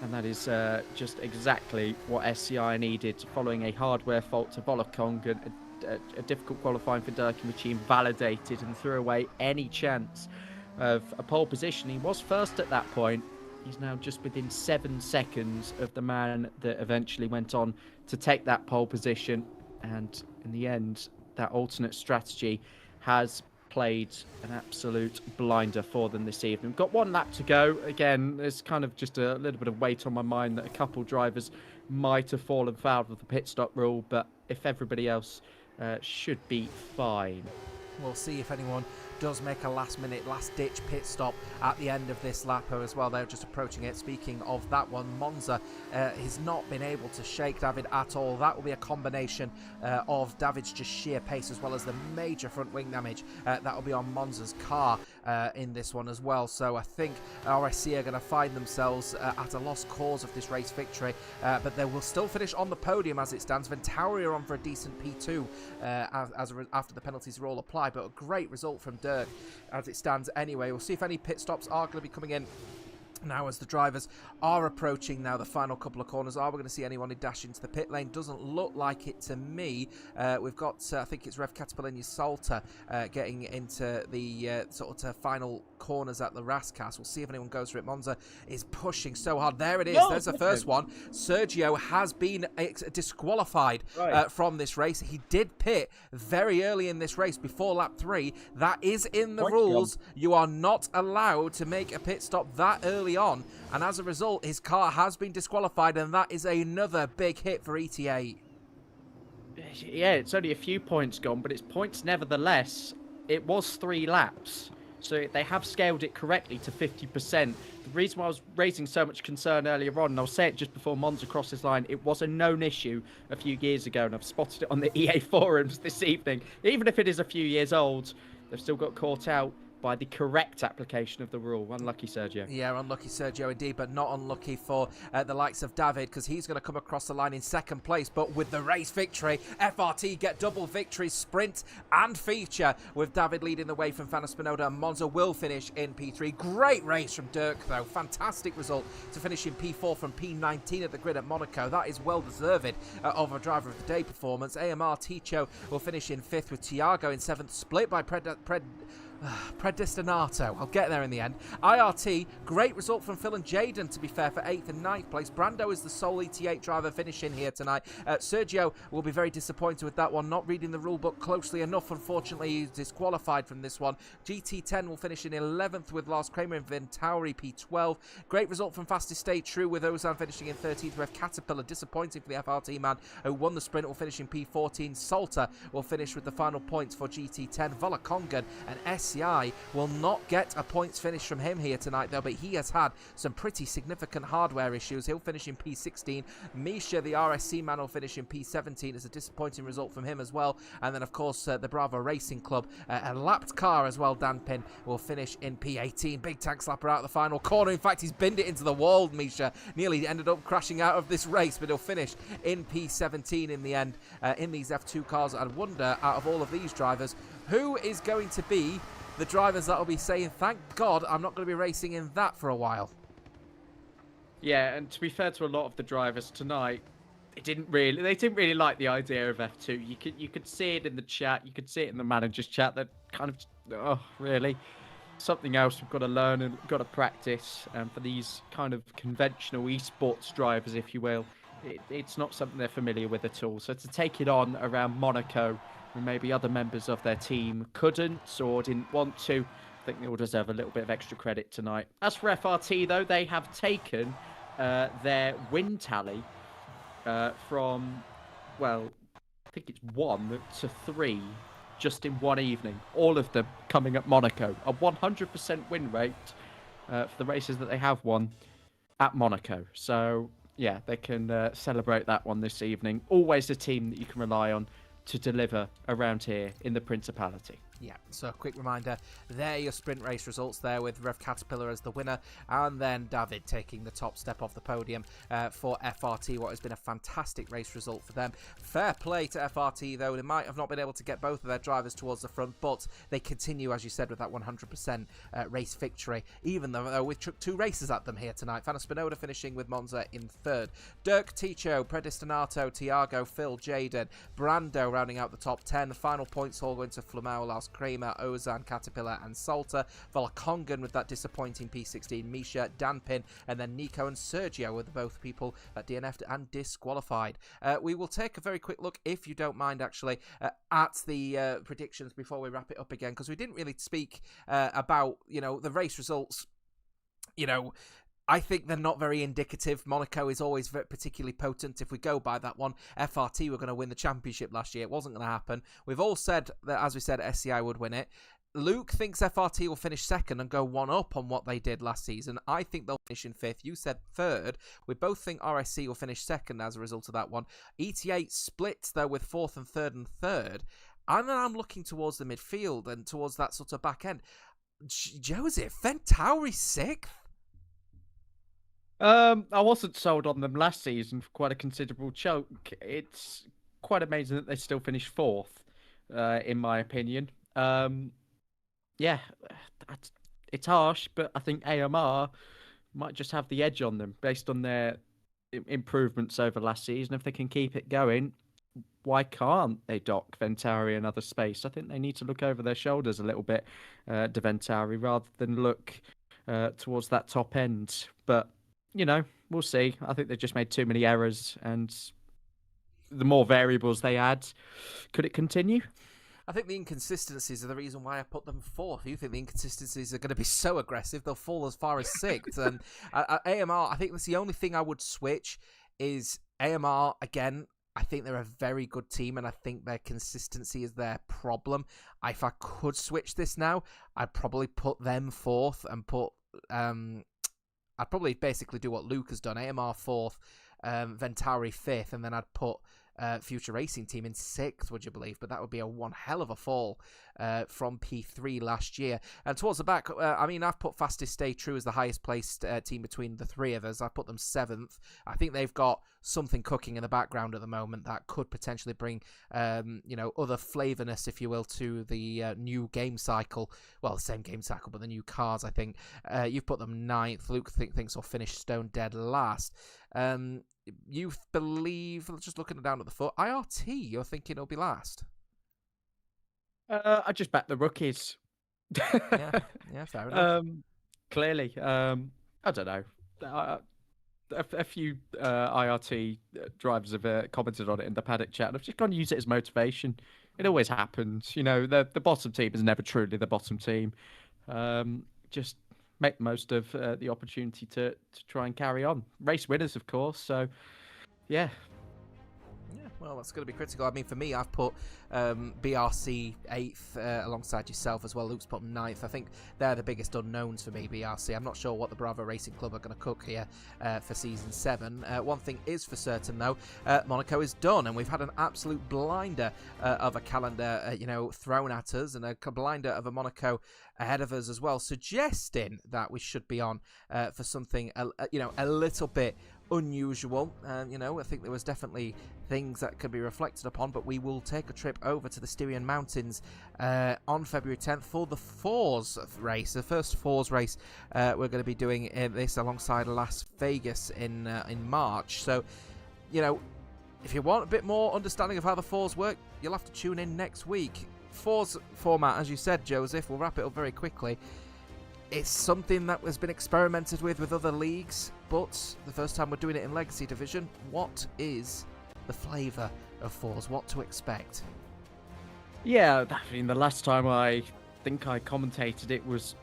And that is just exactly what SCI needed, following a hardware fault to Volokongan, a difficult qualifying for Dirk, in which he invalidated and threw away any chance of a pole position. He was first at that point. He's now just within 7 seconds of the man that eventually went on to take that pole position. And in the end, that alternate strategy has played an absolute blinder for them this evening. We've got 1 lap to go. Again, there's kind of just a little bit of weight on my mind that a couple drivers might have fallen foul of the pit stop rule, but if everybody else should be fine. We'll see if anyone does make a last-ditch pit stop at the end of this lap as well. They're just approaching it. Speaking of that one, Monza has not been able to shake David at all. That will be a combination of David's just sheer pace as well as the major front wing damage that will be on Monza's car in this one as well. So I think RSC are going to find themselves at a lost cause of this race victory, but they will still finish on the podium as it stands. Venturi are on for a decent P2 after the penalties are all applied, but a great result from Dirk as it stands anyway. We'll see if any pit stops are going to be coming in now as the drivers are approaching now the final couple of corners. Are we going to see anyone dash into the pit lane? Doesn't look like it to me. We've got, I think it's Rev Caterpillar and Salter getting into the final corners at the Rascas. We'll see if anyone goes for it. Monza is pushing so hard. There it is. There's the first one. Sergio has been disqualified from this race. He did pit very early in this race before lap 3. That is in the rules. You are not allowed to make a pit stop that early on, and as a result his car has been disqualified, and that is another big hit for ETA. Yeah, it's only a few points gone, but it's points nevertheless. It was 3 laps, so they have scaled it correctly to 50%. The reason why I was raising so much concern earlier on, and I'll say it just before Monza crosses line, it was a known issue a few years ago, and I've spotted it on the EA forums this evening. Even if it is a few years old, they've still got caught out by the correct application of the rule. Unlucky Sergio. Yeah, unlucky Sergio indeed, but not unlucky for the likes of David, because he's going to come across the line in second place. But with the race victory, FRT get double victories, sprint and feature, with David leading the way from Fana Spinoda, and Monza will finish in P3. Great race from Dirk, though. Fantastic result to finish in P4 from P19 at the grid at Monaco. That is well deserved of a driver of the day performance. AMR Ticho will finish in 5th, with Tiago in 7th, split by Predestinato. I'll get there in the end. IRT, great result from Phil and Jaden, to be fair, for 8th and 9th place. Brando is the sole ET8 driver finishing here tonight. Sergio will be very disappointed with that one, not reading the rule book closely enough. Unfortunately, he's disqualified from this one. GT10 will finish in 11th with Lars Kramer and Ventauri P12. Great result from Fastest Stay True, with Ozan finishing in 13th. Rev Caterpillar, disappointing for the FRT man who won the sprint, will finish in P14. Salter will finish with the final points for GT10. Volakongan and SCI will not get a points finish from him here tonight, though, but he has had some pretty significant hardware issues. He'll finish in P16. Misha, the RSC man, will finish in P17. It's a disappointing result from him as well. And then, of course, the Bravo Racing Club, a lapped car as well, Dan Pin, will finish in P18. Big tank slapper out of the final corner. In fact, he's binned it into the wall, Misha. Nearly ended up crashing out of this race, but he'll finish in P17 in the end in these F2 cars. I wonder, out of all of these drivers, who is going to be the drivers that will be saying, thank God I'm not going to be racing in that for a while. Yeah, and to be fair to a lot of the drivers tonight, they didn't really like the idea of F2. You could see it in the chat, you could see it in the manager's chat, that kind of, oh, really? Something else we've got to learn and got to practice. For these kind of conventional esports drivers, if you will, it's not something they're familiar with at all. So to take it on around Monaco, and maybe other members of their team couldn't or didn't want to, I think they all deserve a little bit of extra credit tonight. As for FRT, though, they have taken their win tally from, well, I think it's 1 to 3 just in one evening. All of them coming at Monaco. A 100% win rate for the races that they have won at Monaco. So, yeah, they can celebrate that one this evening. Always a team that you can rely on to deliver around here in the Principality. Yeah, so a quick reminder, there are your sprint race results there, with Rev Caterpillar as the winner, and then David taking the top step off the podium for FRT, what has been a fantastic race result for them. Fair play to FRT, though. They might have not been able to get both of their drivers towards the front, but they continue, as you said, with that 100% race victory, even though we took 2 races at them here tonight. Fana Spinoda finishing with Monza in 3rd. Dirk, Ticho, Predestinato, Tiago, Phil, Jaden, Brando rounding out the top 10. The final points all going to Flamau, Lars Kramer, Ozan, Caterpillar and Salter. Volakongan with that disappointing P16, Misha, Danpin, and then Nico and Sergio were the both people that DNF'd and disqualified. We will take a very quick look, if you don't mind, actually, at the predictions before we wrap it up again, because we didn't really speak about, the race results. I think they're not very indicative. Monaco is always particularly potent. If we go by that one, FRT were going to win the championship last year. It wasn't going to happen. We've all said that, as we said, SCI would win it. Luke thinks FRT will finish second and go one up on what they did last season. I think they'll finish in fifth. You said third. We both think RSC will finish second as a result of that one. ETA splits, though, with fourth and third. And then I'm looking towards the midfield and towards that sort of back end. Joseph, Ventauri sixth? I wasn't sold on them last season for quite a considerable chunk. It's quite amazing that they still finished fourth, in my opinion. Yeah, it's harsh, but I think AMR might just have the edge on them based on their improvements over last season. If they can keep it going, why can't they dock Ventauri another space? I think they need to look over their shoulders a little bit, to Ventauri, rather than look towards that top end. But, we'll see. I think they just made too many errors, and the more variables they add, could it continue? I think the inconsistencies are the reason why I put them fourth. You think the inconsistencies are going to be so aggressive, they'll fall as far as sixth. And AMR, I think that's the only thing I would switch is AMR, again, I think they're a very good team, and I think their consistency is their problem. If I could switch this now, I'd probably put them fourth and put... I'd probably basically do what Luke has done. AMR fourth, Ventauri fifth, and then I'd put Future Racing Team in sixth, would you believe? But that would be a one hell of a fall from P3 last year. And towards the back, I've put Fastest Stay True as the highest placed team between the three of us. I put them seventh. I think they've got something cooking in the background at the moment that could potentially bring, other flavorness, if you will, to the new game cycle. Well, the same game cycle, but the new cars, I think. You've put them ninth. Luke thinks they'll finish stone dead last. You believe, just looking down at the foot, IRT, you're thinking it'll be last? I just bet the rookies. yeah, fair enough. Clearly, I don't know. A few IRT drivers have commented on it in the paddock chat, and I've just gone to use it as motivation. It always happens. The bottom team is never truly the bottom team. Just make the most of the opportunity to try and carry on. Race winners, of course. So, yeah. Yeah, well, that's going to be critical. I mean, for me, I've put BRC 8th alongside yourself as well. Luke's put them 9th. I think they're the biggest unknowns for me, BRC. I'm not sure what the Bravo Racing Club are going to cook here for Season 7. One thing is for certain, though, Monaco is done, and we've had an absolute blinder of a calendar, thrown at us, and a blinder of a Monaco ahead of us as well, suggesting that we should be on for something, a little bit unusual. I think there was definitely things that could be reflected upon, but we will take a trip over to the Styrian Mountains on February 10th for the Fours race, the first Fours race. We're going to be doing this alongside Las Vegas in March. So, if you want a bit more understanding of how the Fours work, you'll have to tune in next week. Fours format, as you said, Joseph, we'll wrap it up very quickly. It's something that has been experimented with other leagues, but the first time we're doing it in Legacy Division. What is the flavour of Fours? What to expect? Yeah, the last time I think I commentated it was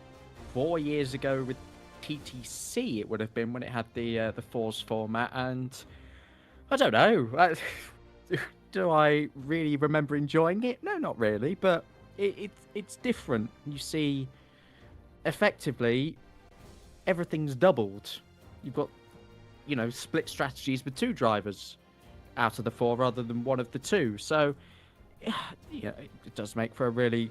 4 years ago with TTC. It would have been when it had the Fours format, and I don't know. Do I really remember enjoying it? No, not really, but it's different. You see, effectively, everything's doubled. You've got, split strategies with two drivers out of the four rather than one of the two. So, yeah, it does make for a really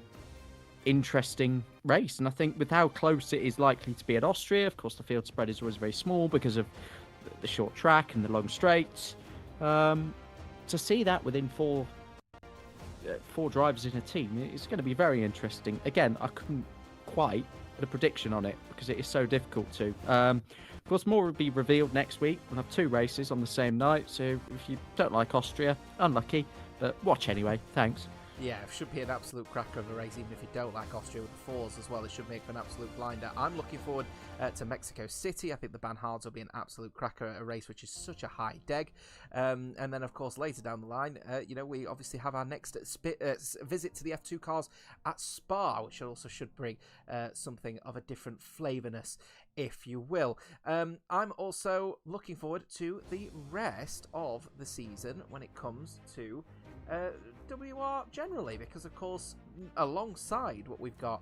interesting race. And I think with how close it is likely to be at Austria, of course, the field spread is always very small because of the short track and the long straights. To see that within four drivers in a team, it's going to be very interesting. Again, I couldn't quite put a prediction on it because it is so difficult to. Of course, more will be revealed next week. We'll have 2 races on the same night, so if you don't like Austria, unlucky, but watch anyway. Thanks. Yeah, it should be an absolute cracker of a race, even if you don't like Austria with the Fours as well. It should make for an absolute blinder. I'm looking forward to Mexico City. I think the Banhards will be an absolute cracker at a race which is such a high deg. And then, of course, later down the line, we obviously have our next visit to the F2 cars at Spa, which also should bring something of a different flavourness, if you will. I'm also looking forward to the rest of the season when it comes to WOR generally, because of course alongside what we've got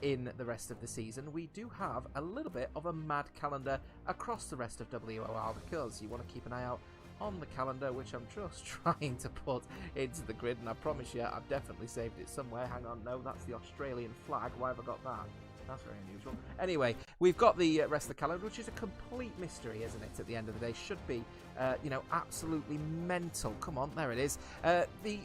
in the rest of the season, we do have a little bit of a mad calendar across the rest of WOR, because you want to keep an eye out on the calendar, which I'm just trying to put into the grid, and I promise you I've definitely saved it somewhere. Hang on, no, that's the Australian flag. Why have I got that? That's very unusual. Anyway, we've got the rest of the calendar, which is a complete mystery, isn't it? At the end of the day, should be, absolutely mental. Come on, there it is. The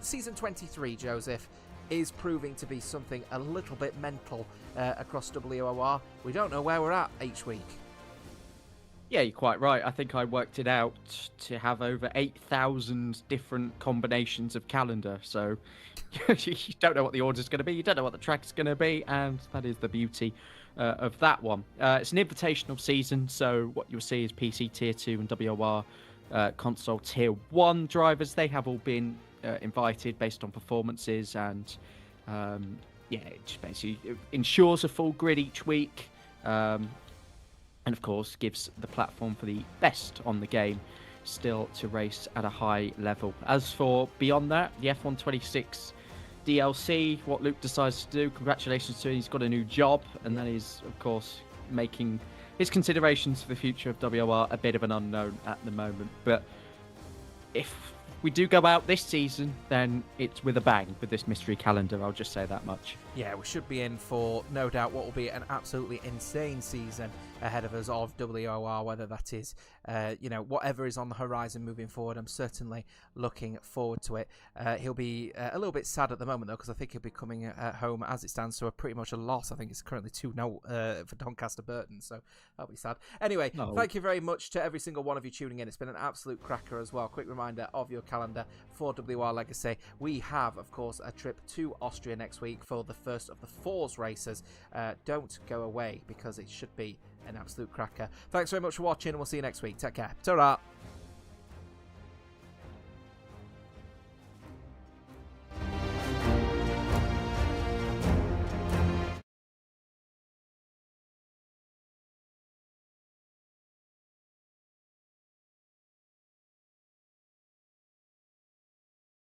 season 23, Joseph, is proving to be something a little bit mental across WOR. We don't know where we're at each week. Yeah, you're quite right. I think I worked it out to have over 8,000 different combinations of calendar. So you don't know what the order's going to be. You don't know what the track's going to be. And that is the beauty of that one. It's an invitational season. So what you'll see is PC Tier 2 and WOR console Tier 1 drivers. They have all been invited based on performances. And it just basically ensures a full grid each week. And of course gives the platform for the best on the game still to race at a high level. As for beyond that, the F126 DLC, what Luke decides to do, congratulations to him. He's got a new job, and that is of course making his considerations for the future of WOR a bit of an unknown at the moment. But if we do go out this season, then it's with a bang with this mystery calendar. I'll just say that much. Yeah, we should be in for, no doubt, what will be an absolutely insane season ahead of us of WOR, whether that is, whatever is on the horizon moving forward. I'm certainly looking forward to it. He'll be a little bit sad at the moment, though, because I think he'll be coming home as it stands to pretty much a loss. I think it's currently 2-0 for Doncaster Burton, so that'll be sad. Anyway, Thank you very much to every single one of you tuning in. It's been an absolute cracker as well. Quick reminder of your calendar for WOR Legacy. We have, of course, a trip to Austria next week for the first of the Fours races. Don't go away, because it should be an absolute cracker. Thanks very much for watching, and we'll see you next week. Take care. Ta-ra!